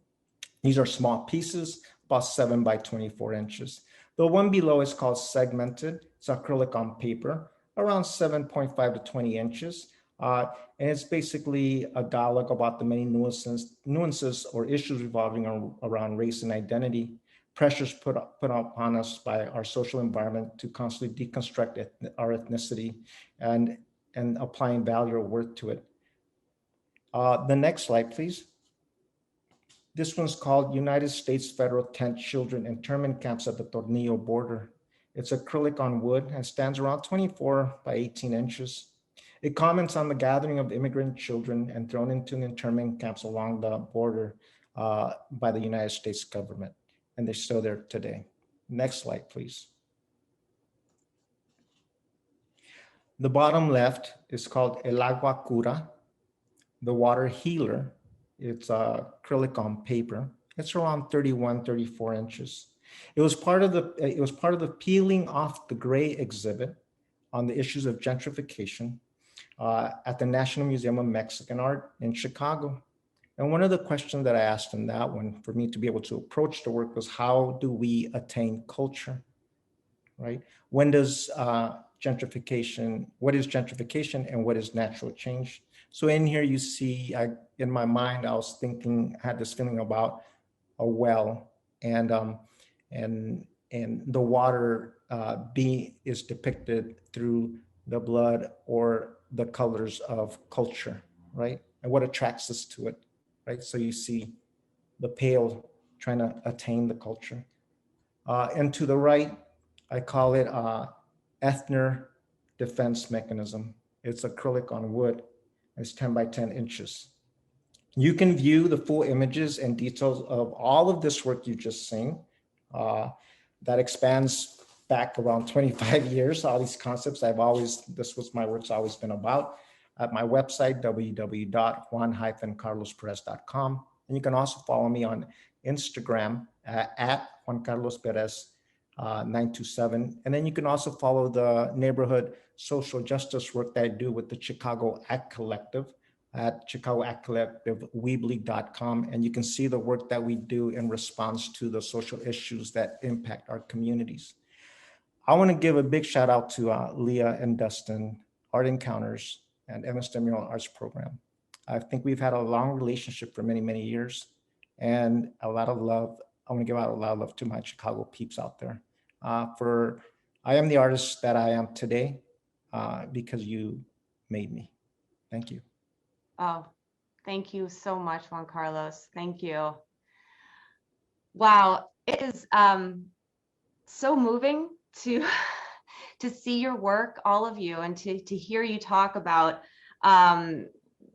These are small pieces, about 7 by 24 inches. The one below is called Segmented. It's acrylic on paper, around 7.5 to 20 inches. And it's basically a dialogue about the many nuances or issues revolving around race and identity, pressures put upon us by our social environment to constantly deconstruct our ethnicity and applying value or worth to it. The next slide, please. This one's called United States Federal Tent Children Internment Camps at the Tornillo border. It's acrylic on wood and stands around 24 by 18 inches. It comments on the gathering of immigrant children and thrown into internment camps along the border by the United States government. And they're still there today. Next slide, please. The bottom left is called El Agua Cura, the water healer. It's acrylic on paper. It's around 31, 34 inches. It was part of the peeling off the gray exhibit on the issues of gentrification at the National Museum of Mexican Art in Chicago. And one of the questions that I asked in that one for me to be able to approach the work was, how do we attain culture, right? When does gentrification, what is gentrification and what is natural change? So in here you see, in my mind, I was thinking, I had this feeling about a well, and the water is depicted through the blood or the colors of culture, right? And what attracts us to it, right? So you see the pale trying to attain the culture. And to the right, I call it ethner defense mechanism. It's acrylic on wood. It's 10 by 10 inches. You can view the full images and details of all of this work you just seen. That expands back around 25 years. All these concepts this was my work's always been about, at my website, www.juan-carlosperez.com. And you can also follow me on Instagram at Juan-Carlos Perez 927. And then you can also follow the neighborhood social justice work that I do with the Chicago Act Collective at chicagoactcollectiveweebly.com. And you can see the work that we do in response to the social issues that impact our communities. I want to give a big shout out to Lea and Dustin, Art Encounters, and Evanston Mural Arts Program. I think we've had a long relationship for many, many years, and a lot of love. I want to give out a lot of love to my Chicago peeps out there. I am the artist that I am today because you made me. Thank you. Oh, thank you so much, Juan Carlos. Thank you. Wow, it is so moving to see your work, all of you, and to hear you talk about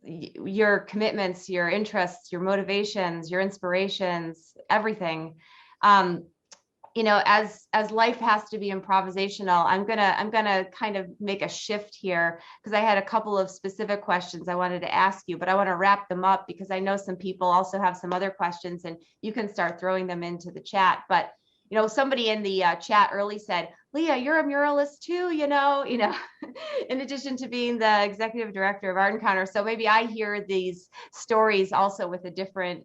your commitments, your interests, your motivations, your inspirations, everything. You know, as life has to be improvisational, I'm gonna kind of make a shift here, because I had a couple of specific questions I wanted to ask you, but I want to wrap them up because I know some people also have some other questions, and you can start throwing them into the chat. But you know, somebody in the chat early said, Lea, you're a muralist too, you know, in addition to being the executive director of Art Encounter. So maybe I hear these stories also with a different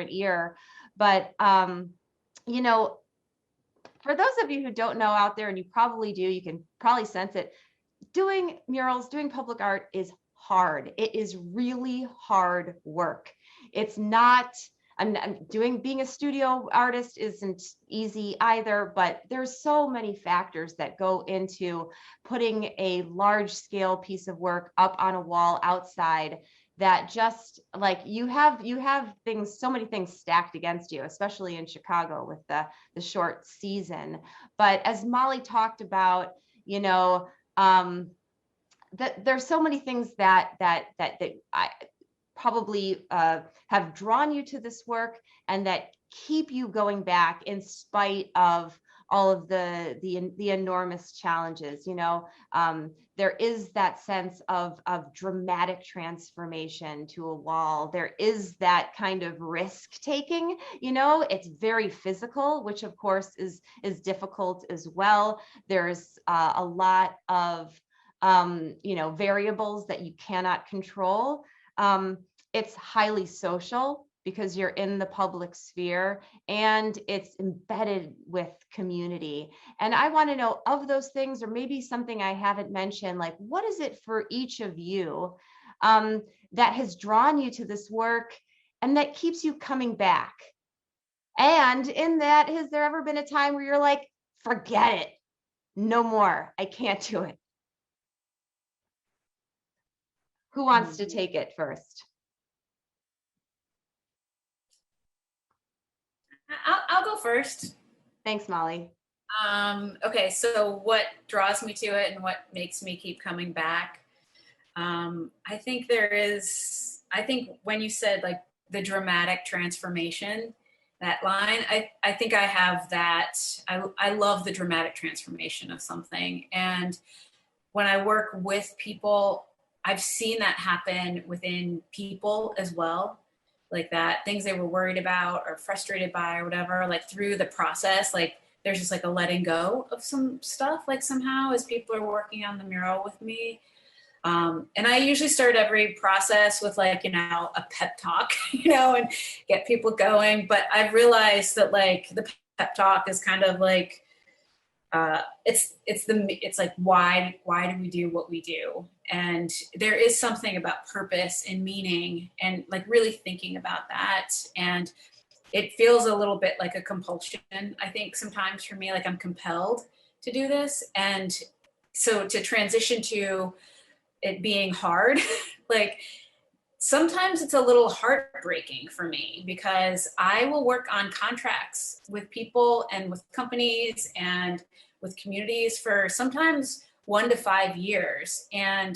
ear. But you know, for those of you who don't know out there, and you probably do, you can probably sense it, doing murals, doing public art is hard. It is really hard work. It's not, being a studio artist isn't easy either, but there's so many factors that go into putting a large scale piece of work up on a wall outside, that just like you have things, so many things stacked against you, especially in Chicago with the short season. But as Molly talked about, you know, that there's so many things that I probably have drawn you to this work, and that keep you going back in spite of all of the enormous challenges. You know, there is that sense of dramatic transformation to a wall. There is that kind of risk taking. You know, it's very physical, which of course is difficult as well. There's a lot of you know, variables that you cannot control. It's highly social because you're in the public sphere, and it's embedded with community. And I want to know, of those things, or maybe something I haven't mentioned, like what is it for each of you that has drawn you to this work and that keeps you coming back? And in that, has there ever been a time where you're like, forget it, no more, I can't do it? Who wants to take it first? I'll go first. Thanks, Molly. Okay, so what draws me to it and what makes me keep coming back? I think when you said like the dramatic transformation, that line, I think I have that. I love the dramatic transformation of something. And when I work with people, I've seen that happen within people as well. like that, things they were worried about or frustrated by or whatever, like through the process, like there's just like a letting go of some stuff, like somehow as people are working on the mural with me. And I usually start every process with like, you know, a pep talk, you know, and get people going. But I've realized that like the pep talk is kind of like, it's like, why do we do what we do? And there is something about purpose and meaning and like really thinking about that. And it feels a little bit like a compulsion, I think sometimes for me, like I'm compelled to do this. And so to transition to it being hard, like sometimes it's a little heartbreaking for me because I will work on contracts with people and with companies and with communities for sometimes 1 to 5 years, and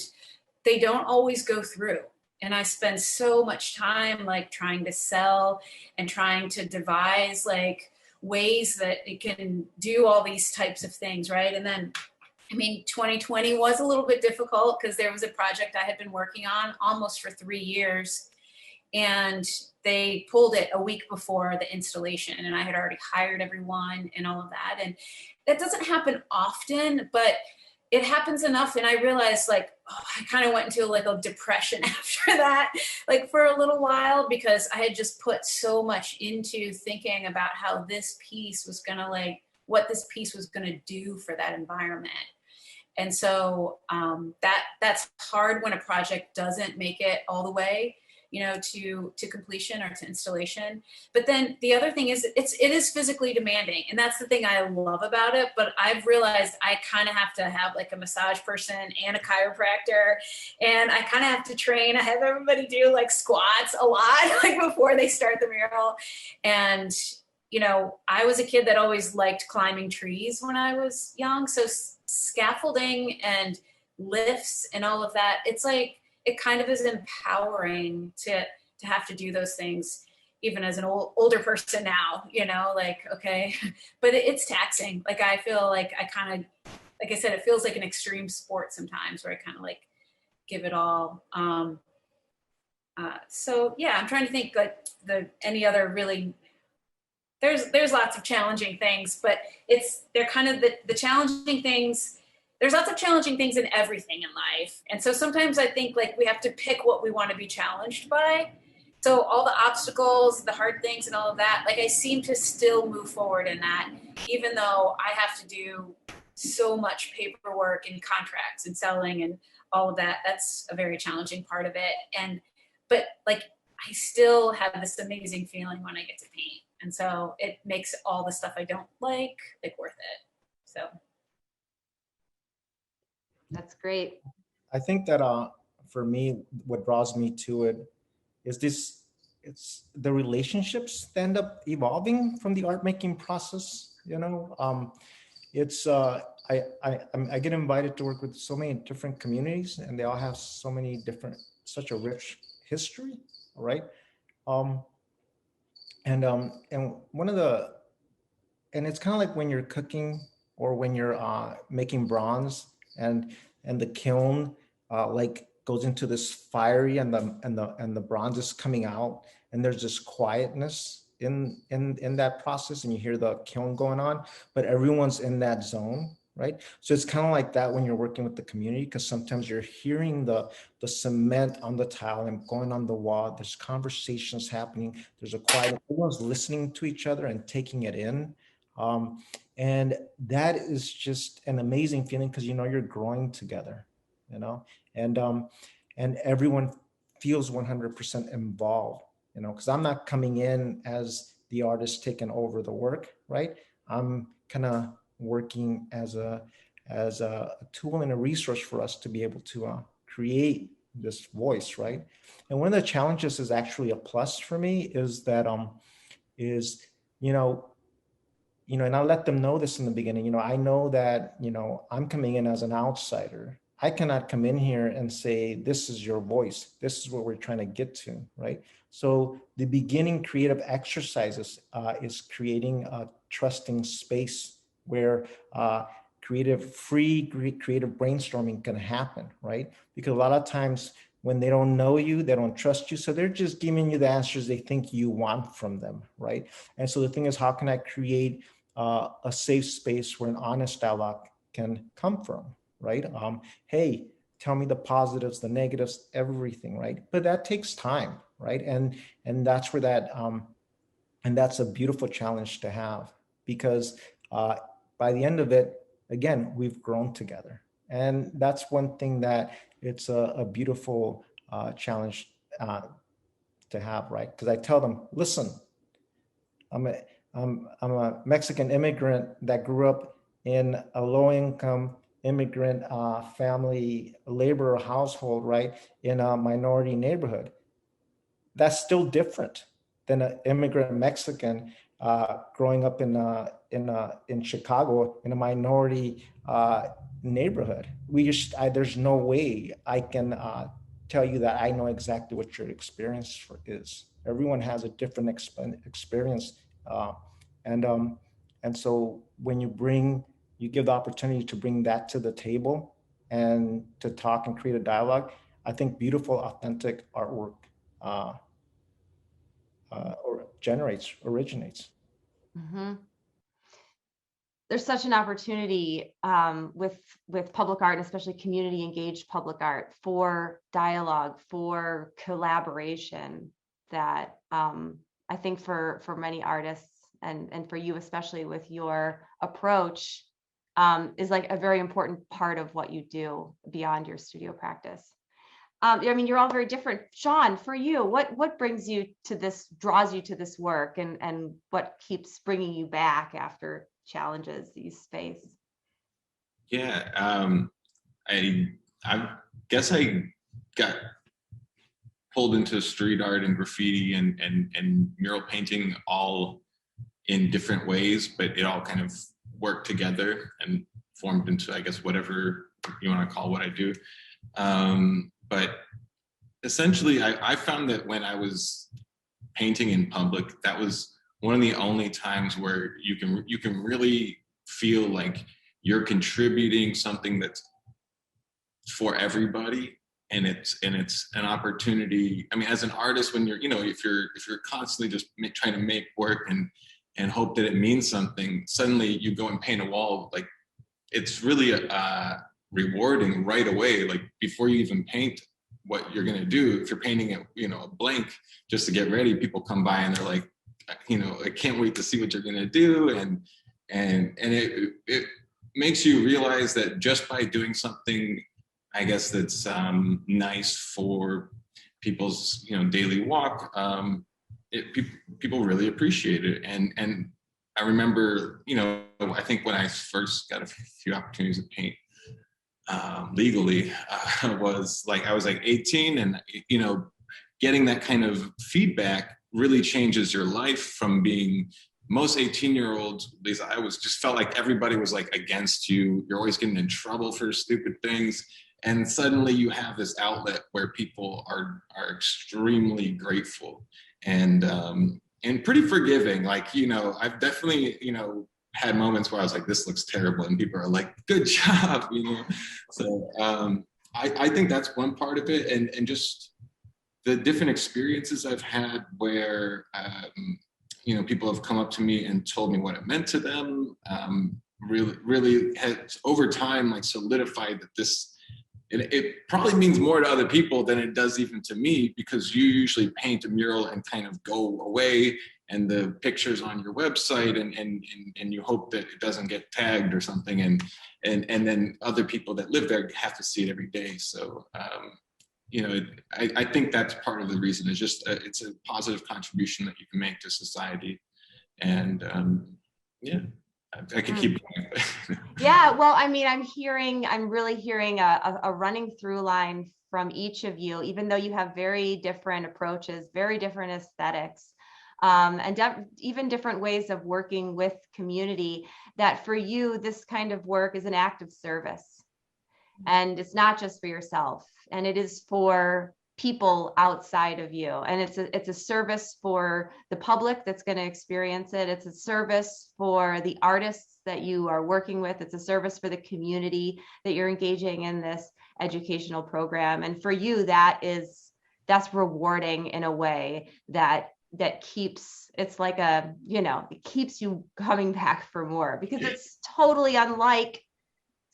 they don't always go through. And I spend so much time like trying to sell and trying to devise like ways that it can do all these types of things, right? And then, I mean, 2020 was a little bit difficult because there was a project I had been working on almost for 3 years, and they pulled it a week before the installation, and I had already hired everyone and all of that. And that doesn't happen often, but it happens enough. And I realized like, oh, I kind of went into like a depression after that, like for a little while, because I had just put so much into thinking about how this piece was gonna like, what this piece was gonna do for that environment. And so that's hard when a project doesn't make it all the way, you know, to completion or to installation. But then the other thing is it is physically demanding, and that's the thing I love about it. But I've realized I kind of have to have like a massage person and a chiropractor, and I kind of have to train. I have everybody do like squats a lot, like before they start the mural. And you know, I was a kid that always liked climbing trees when I was young, so scaffolding and lifts and all of that, it's like it kind of is empowering to have to do those things even as an older person now, you know, like, okay, but it's taxing. Like I feel like I kind of, like I said, it feels like an extreme sport sometimes where I kind of like give it all. So yeah, I'm trying to think like any other really, there's lots of challenging things, but they're kind of the challenging things. There's lots of challenging things in everything in life. And so sometimes I think like we have to pick what we want to be challenged by. So all the obstacles, the hard things and all of that, like I seem to still move forward in that, even though I have to do so much paperwork and contracts and selling and all of that. That's a very challenging part of it. But like, I still have this amazing feeling when I get to paint. And so it makes all the stuff I don't like worth it. So. That's great. I think that for me, what draws me to it is it's the relationships that end up evolving from the art making process. You know, it's I get invited to work with so many different communities, and they all have so many different, such a rich history, right? And one of the, and it's kind of like when you're cooking or when you're making bronze, and the kiln like goes into this fiery, and the bronze is coming out, and there's this quietness in that process, and you hear the kiln going on, but everyone's in that zone, right? So it's kind of like that when you're working with the community, because sometimes you're hearing the cement on the tile and going on the wall. There's conversations happening. There's a quiet. Everyone's listening to each other and taking it in. And that is just an amazing feeling, because you know you're growing together, you know, and everyone feels 100% involved, you know, because I'm not coming in as the artist taking over the work, right? I'm kind of working as a tool and a resource for us to be able to create this voice, right? And one of the challenges is actually a plus for me is that you know, and I'll let them know this in the beginning, you know, I know that, you know, I'm coming in as an outsider. I cannot come in here and say, this is your voice. This is what we're trying to get to, right? So the beginning creative exercises is creating a trusting space where free creative brainstorming can happen, right? Because a lot of times when they don't know you, they don't trust you. So they're just giving you the answers they think you want from them, right? And so the thing is, how can I create a safe space where an honest dialogue can come from, right? Hey, tell me the positives, the negatives, everything, right? But that takes time, right? And that's where that, and that's a beautiful challenge to have, because by the end of it, again, we've grown together. And that's one thing that it's a beautiful challenge to have, right? Because I tell them, listen, I'm a Mexican immigrant that grew up in a low-income immigrant family laborer household, right, in a minority neighborhood. That's still different than an immigrant Mexican growing up in Chicago in a minority neighborhood. There's no way I can tell you that I know exactly what your experience is. Everyone has a different experience, and so when you give the opportunity to bring that to the table and to talk and create a dialogue, I think beautiful, authentic artwork originates. Mm-hmm. There's such an opportunity with public art, and especially community engaged public art, for dialogue, for collaboration, that I think for many artists and for you, especially with your approach, is like a very important part of what you do beyond your studio practice. I mean, you're all very different. Shawn, for you, what brings you to this, draws you to this work, and what keeps bringing you back after challenges you face? Yeah, I guess I got pulled into street art and graffiti and mural painting all in different ways, but it all kind of worked together and formed into, I guess, whatever you want to call what I do. But essentially, I found that when I was painting in public, that was one of the only times where you can really feel like you're contributing something that's for everybody, and it's an opportunity. I mean, as an artist, when if you're constantly just trying to make work and hope that it means something, suddenly you go and paint a wall, like it's really rewarding right away. Like before you even paint what you're going to do, if you're painting a blank just to get ready, people come by and they're like, I can't wait to see what you're going to do. And it makes you realize that just by doing something, I guess, that's nice for people's daily walk, people really appreciate it. And I remember, I think when I first got a few opportunities to paint legally, I was like 18, and getting that kind of feedback really changes your life. From being, most 18-year-olds, at least I just felt like everybody was like against you. You're always getting in trouble for stupid things. And suddenly you have this outlet where people are extremely grateful and pretty forgiving. Like, I've definitely, had moments where I was like, this looks terrible, and people are like, good job, So I think that's one part of it, and just the different experiences I've had where people have come up to me and told me what it meant to them. Really has over time like solidified that this. It probably means more to other people than it does even to me, because you usually paint a mural and kind of go away, and the picture's on your website, and you hope that it doesn't get tagged or something, and then other people that live there have to see it every day. So I think that's part of the reason. It's just it's a positive contribution that you can make to society, and I can keep going. Yeah, well, I mean, I'm really hearing a running through line from each of you, even though you have very different approaches, very different aesthetics, and even different ways of working with community, that for you, this kind of work is an act of service. And it's not just for yourself, and it is for people outside of you. And it's a service for the public that's going to experience it. It's a service for the artists that you are working with. It's a service for the community that you're engaging in this educational program. And for you, that's rewarding in a way that keeps, it's like it keeps you coming back for more, because it's totally unlike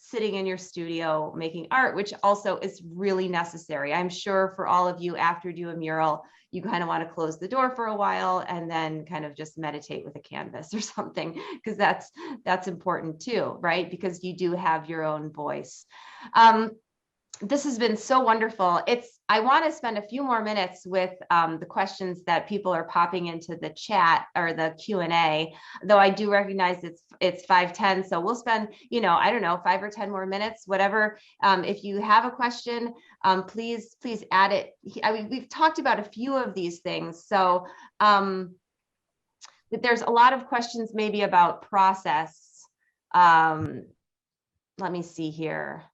sitting in your studio making art, which also is really necessary. I'm sure for all of you, after you do a mural, you kind of want to close the door for a while and then kind of just meditate with a canvas or something, because that's important too, right? Because you do have your own voice. This has been so wonderful. I want to spend a few more minutes with the questions that people are popping into the chat or the Q&A, though I do recognize it's 5:10. So we'll spend, I don't know, 5 or 10 more minutes, whatever. If you have a question, please add it. I mean, we've talked about a few of these things. So there's a lot of questions maybe about process. Let me see here.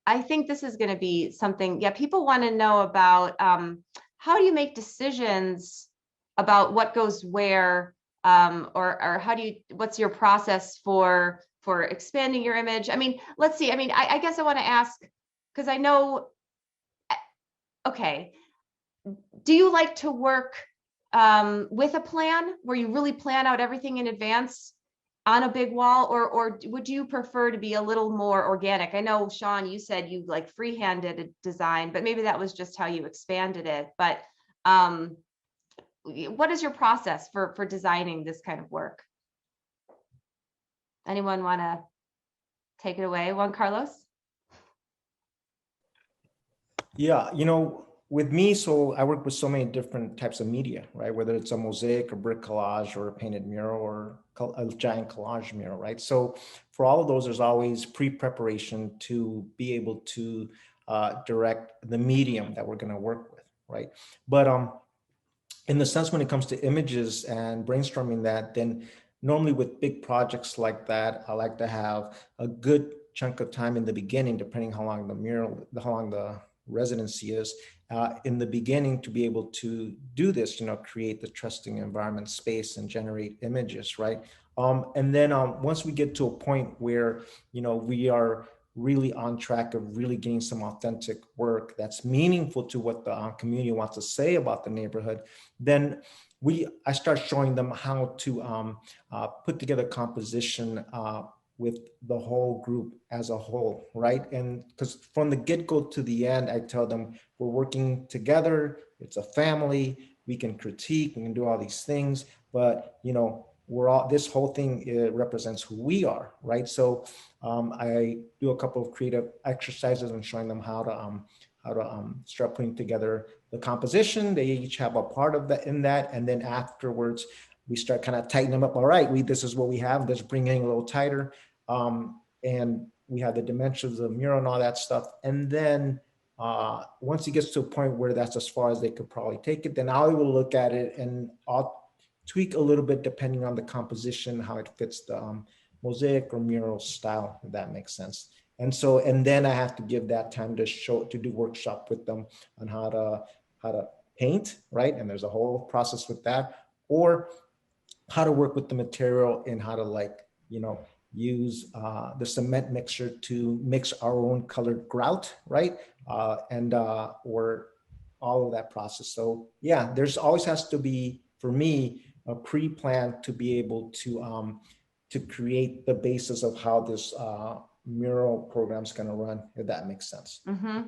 I think this is going to be something, people want to know about how do you make decisions about what goes where, or what's your process for expanding your image? I mean, let's see. I mean, I guess I want to ask, because I know, okay, do you like to work with a plan where you really plan out everything in advance on a big wall, or would you prefer to be a little more organic? I know, Shawn, you said you like freehanded a design, but maybe that was just how you expanded it. But what is your process for designing this kind of work? Anyone want to take it away, Juan-Carlos? Yeah, with me, so I work with so many different types of media, right? Whether it's a mosaic, a brick collage, or a painted mural, or a giant collage mural, right? So for all of those, there's always pre-preparation to be able to direct the medium that we're going to work with, right? But in the sense when it comes to images and brainstorming that, then normally with big projects like that, I like to have a good chunk of time in the beginning, depending how long the residency is, in the beginning, to be able to do this, create the trusting environment space and generate images, right? And then once we get to a point where, we are really on track of really getting some authentic work that's meaningful to what the community wants to say about the neighborhood, then I start showing them how to put together composition with the whole group as a whole, right? And because from the get-go to the end, I tell them we're working together, it's a family, we can critique, we can do all these things, but this whole thing represents who we are, right? So I do a couple of creative exercises and showing them how to start putting together the composition. They each have a part of that in that, and then afterwards we start kind of tightening them up. All right, this is what we have. Let's bring it a little tighter, and we have the dimensions of the mural and all that stuff. And then once it gets to a point where that's as far as they could probably take it, then I will look at it and I'll tweak a little bit depending on the composition, how it fits the mosaic or mural style, if that makes sense. And then I have to give that time to do workshop with them on how to paint, right? And there's a whole process with that, or how to work with the material and how to use the cement mixer to mix our own colored grout, right? Or all of that process. So yeah, there's always has to be, for me, a pre-plan to be able to create the basis of how this mural program is going to run, if that makes sense. Mm-hmm.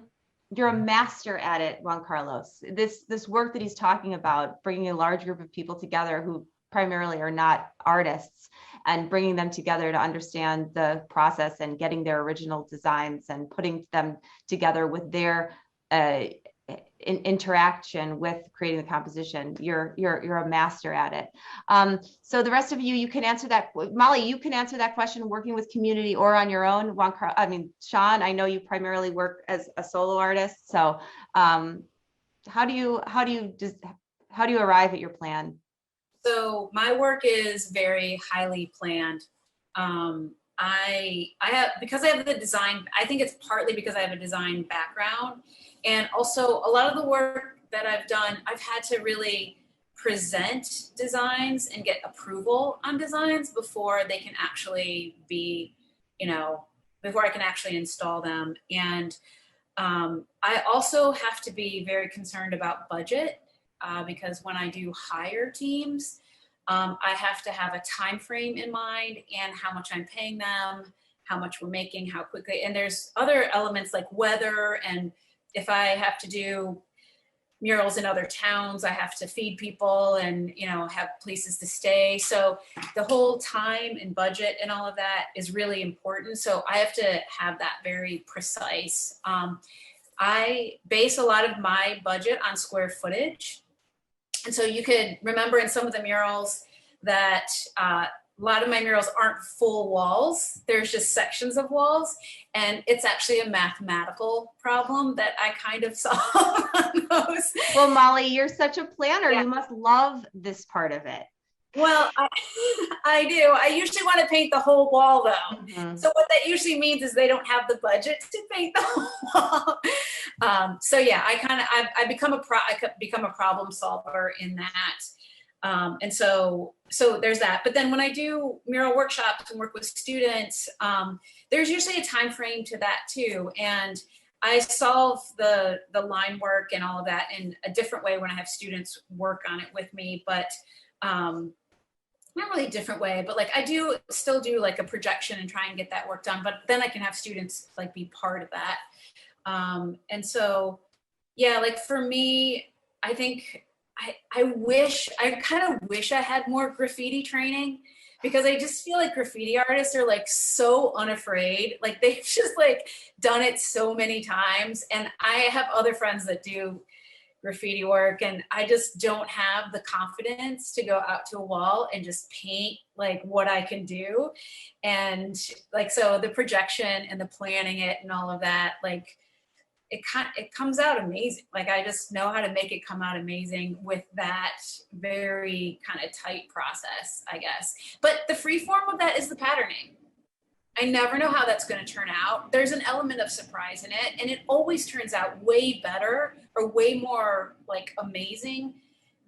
You're a master at it, Juan-Carlos. This work that he's talking about, bringing a large group of people together who primarily are not artists, and bringing them together to understand the process and getting their original designs and putting them together with their interaction with creating the composition. You're a master at it. So the rest of you can answer that. Molly, you can answer that question working with community or on your own. Shawn, I know you primarily work as a solo artist. So how do you arrive at your plan? So my work is very highly planned. I have, because I have the design, I think it's partly because I have a design background. And also a lot of the work that I've done, I've had to really present designs and get approval on designs before they can actually be, before I can actually install them. And I also have to be very concerned about budget because when I do hire teams, I have to have a time frame in mind and how much I'm paying them, how much we're making, how quickly. And there's other elements like weather, and if I have to do murals in other towns, I have to feed people and have places to stay. So the whole time and budget and all of that is really important. So I have to have that very precise. I base a lot of my budget on square footage. And so you could remember in some of the murals that a lot of my murals aren't full walls. There's just sections of walls. And it's actually a mathematical problem that I kind of solve on those. Well, Molly, you're such a planner. Yeah. You must love this part of it. Well, I do. I usually want to paint the whole wall though. Mm-hmm. So what that usually means is they don't have the budget to paint the whole wall. So yeah, I become a problem solver in that. And so there's that. But then when I do mural workshops and work with students, there's usually a time frame to that too. And I solve the line work and all of that in a different way when I have students work on it with me. But not really a different way, but like I do still do like a projection and try and get that work done, but then I can have students like be part of that. And so, yeah, like for me, I think I kind of wish I had more graffiti training, because I just feel like graffiti artists are like so unafraid. Like they've just like done it so many times. And I have other friends that do graffiti work, and I just don't have the confidence to go out to a wall and just paint like what I can do. And like, so the projection and the planning it and all of that, like it comes out amazing. Like I just know how to make it come out amazing with that very kind of tight process, I guess. But the free form of that is the patterning. I never know how that's going to turn out. There's an element of surprise in it, and it always turns out way better or way more like amazing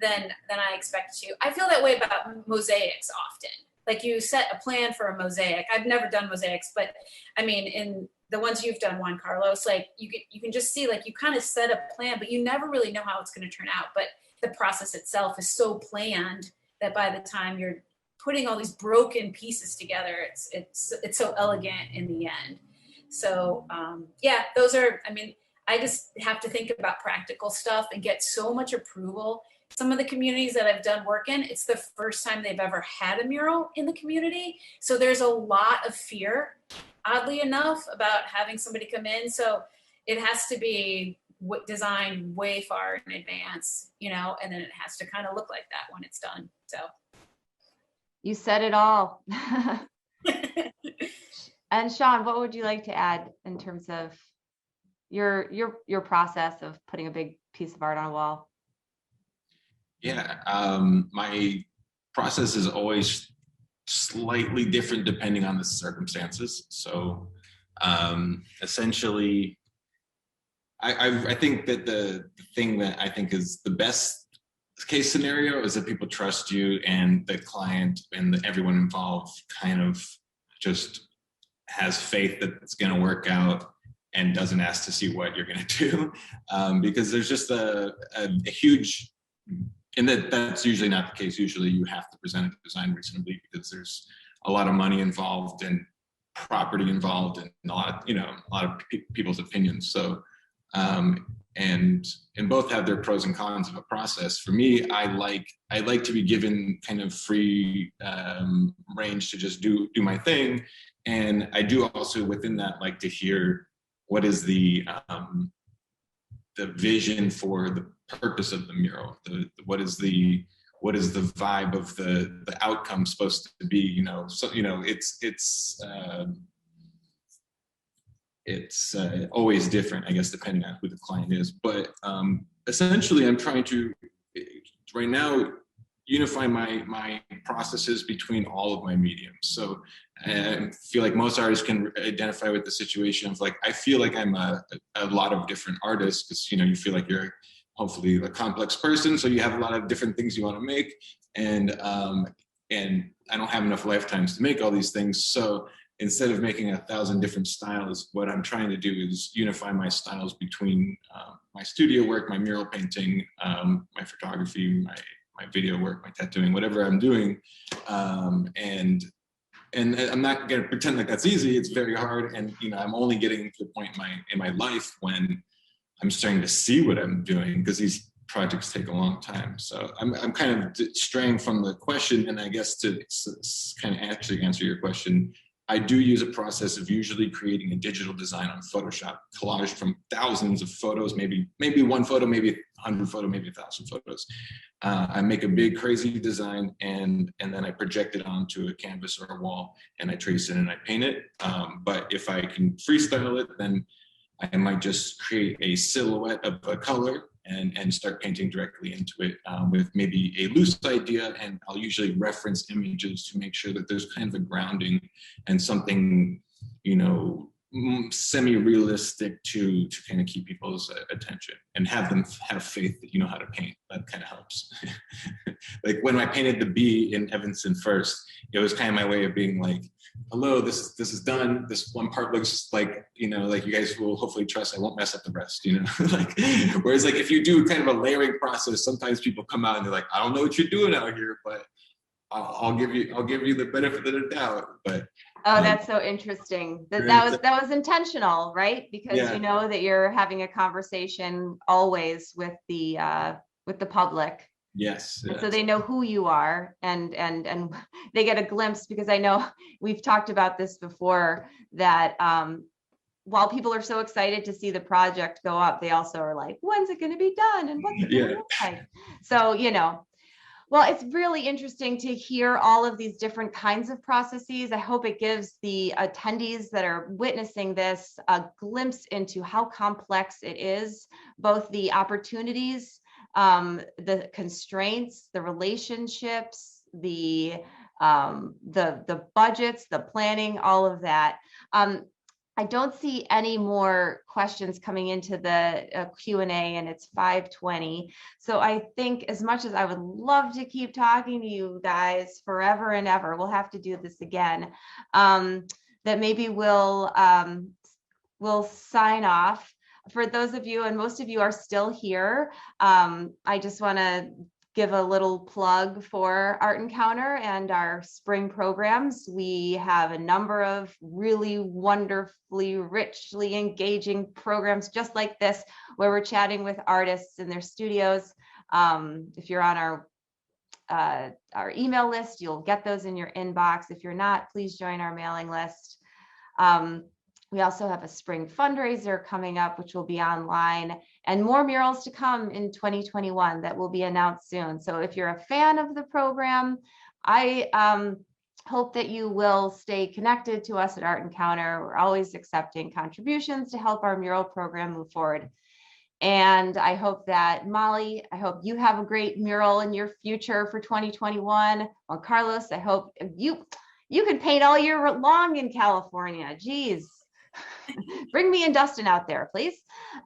than I expect to. I feel that way about mosaics often. Like you set a plan for a mosaic. I've never done mosaics, but I mean, in the ones you've done, Juan-Carlos, like you can just see, like you kind of set a plan, but you never really know how it's going to turn out. But the process itself is so planned that by the time you're putting all these broken pieces together, it's so elegant in the end. So yeah, those are, I mean, I just have to think about practical stuff and get so much approval. Some of the communities that I've done work in, it's the first time they've ever had a mural in the community. So there's a lot of fear, oddly enough, about having somebody come in. So it has to be designed way far in advance, and then it has to kind of look like that when it's done. So. You said it all. And Shawn, what would you like to add in terms of your process of putting a big piece of art on a wall? Yeah, my process is always slightly different depending on the circumstances. So essentially, I think that the thing that I think is the best case scenario is that people trust you, and the client and everyone involved kind of just has faith that it's going to work out and doesn't ask to see what you're going to do, because there's just a huge, and that's usually not the case. Usually you have to present a design reasonably because there's a lot of money involved and property involved and a lot of people's opinions. So and both have their pros and cons of a process. For me, I like to be given kind of free range to just do my thing, and I do also within that like to hear what is the vision for the purpose of the mural. What is the vibe of the outcome supposed to be? So it's always different, I guess, depending on who the client is. But essentially, I'm trying to, right now, unify my processes between all of my mediums. So I feel like most artists can identify with the situation of like, I feel like I'm a lot of different artists, because, you feel like you're hopefully a complex person. So you have a lot of different things you want to make. And I don't have enough lifetimes to make all these things. So instead of making 1,000 different styles, what I'm trying to do is unify my styles between my studio work, my mural painting, my photography, my video work, my tattooing, whatever I'm doing. And I'm not going to pretend like that's easy. It's very hard. And, I'm only getting to the point in my life when I'm starting to see what I'm doing, because these projects take a long time. So I'm kind of straying from the question, and I guess to kind of actually answer your question, I do use a process of usually creating a digital design on Photoshop, collage from thousands of photos, maybe one photo, maybe 100 photos, maybe 1,000 photos. I make a big crazy design, and then I project it onto a canvas or a wall, and I trace it and I paint it. But if I can freestyle it, then I might just create a silhouette of a color and start painting directly into it with maybe a loose idea. And I'll usually reference images to make sure that there's kind of a grounding and something, semi-realistic to kind of keep people's attention and have them have faith that you know how to paint. That kind of helps. Like when I painted the bee in Evanston first, it was kind of my way of being like, hello, this is done. This one part looks like, like you guys will hopefully trust I won't mess up the rest, like, whereas like if you do kind of a layering process, sometimes people come out and they're like, I don't know what you're doing out here, but I'll give you the benefit of the doubt. But that's so interesting. That was intentional, right? Because you know that you're having a conversation always with the public. Yes. And so they know who you are, and they get a glimpse, because I know we've talked about this before, that while people are so excited to see the project go up, they also are like, when's it going to be done and what's it going to look like? So, well, it's really interesting to hear all of these different kinds of processes. I hope it gives the attendees that are witnessing this a glimpse into how complex it is, both the opportunities, the constraints, the relationships, the budgets, the planning, all of that. I don't see any more questions coming into the Q&A, and it's 5:20. So I think, as much as I would love to keep talking to you guys forever and ever, we'll have to do this again. That maybe we'll sign off. For those of you, and most of you are still here, I just want to give a little plug for Art Encounter and our spring programs. We have a number of really wonderfully, richly engaging programs just like this, where we're chatting with artists in their studios. If you're on our email list, you'll get those in your inbox. If you're not, please join our mailing list. We also have a spring fundraiser coming up, which will be online, and more murals to come in 2021 that will be announced soon. So if you're a fan of the program, I hope that you will stay connected to us at Art Encounter. We're always accepting contributions to help our mural program move forward. And I hope that, Molly, I hope you have a great mural in your future for 2021. Juan-Carlos, I hope you can paint all year long in California. Geez. Bring me and Dustin out there, please.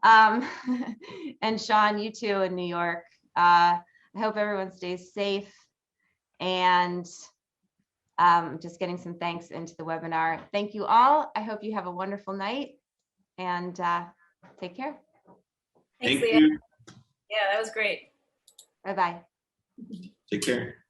And Shawn, you too in New York. I hope everyone stays safe. And just getting some thanks into the webinar. Thank you all. I hope you have a wonderful night, and take care. Thanks, Lea. Yeah, that was great. Bye-bye. Take care.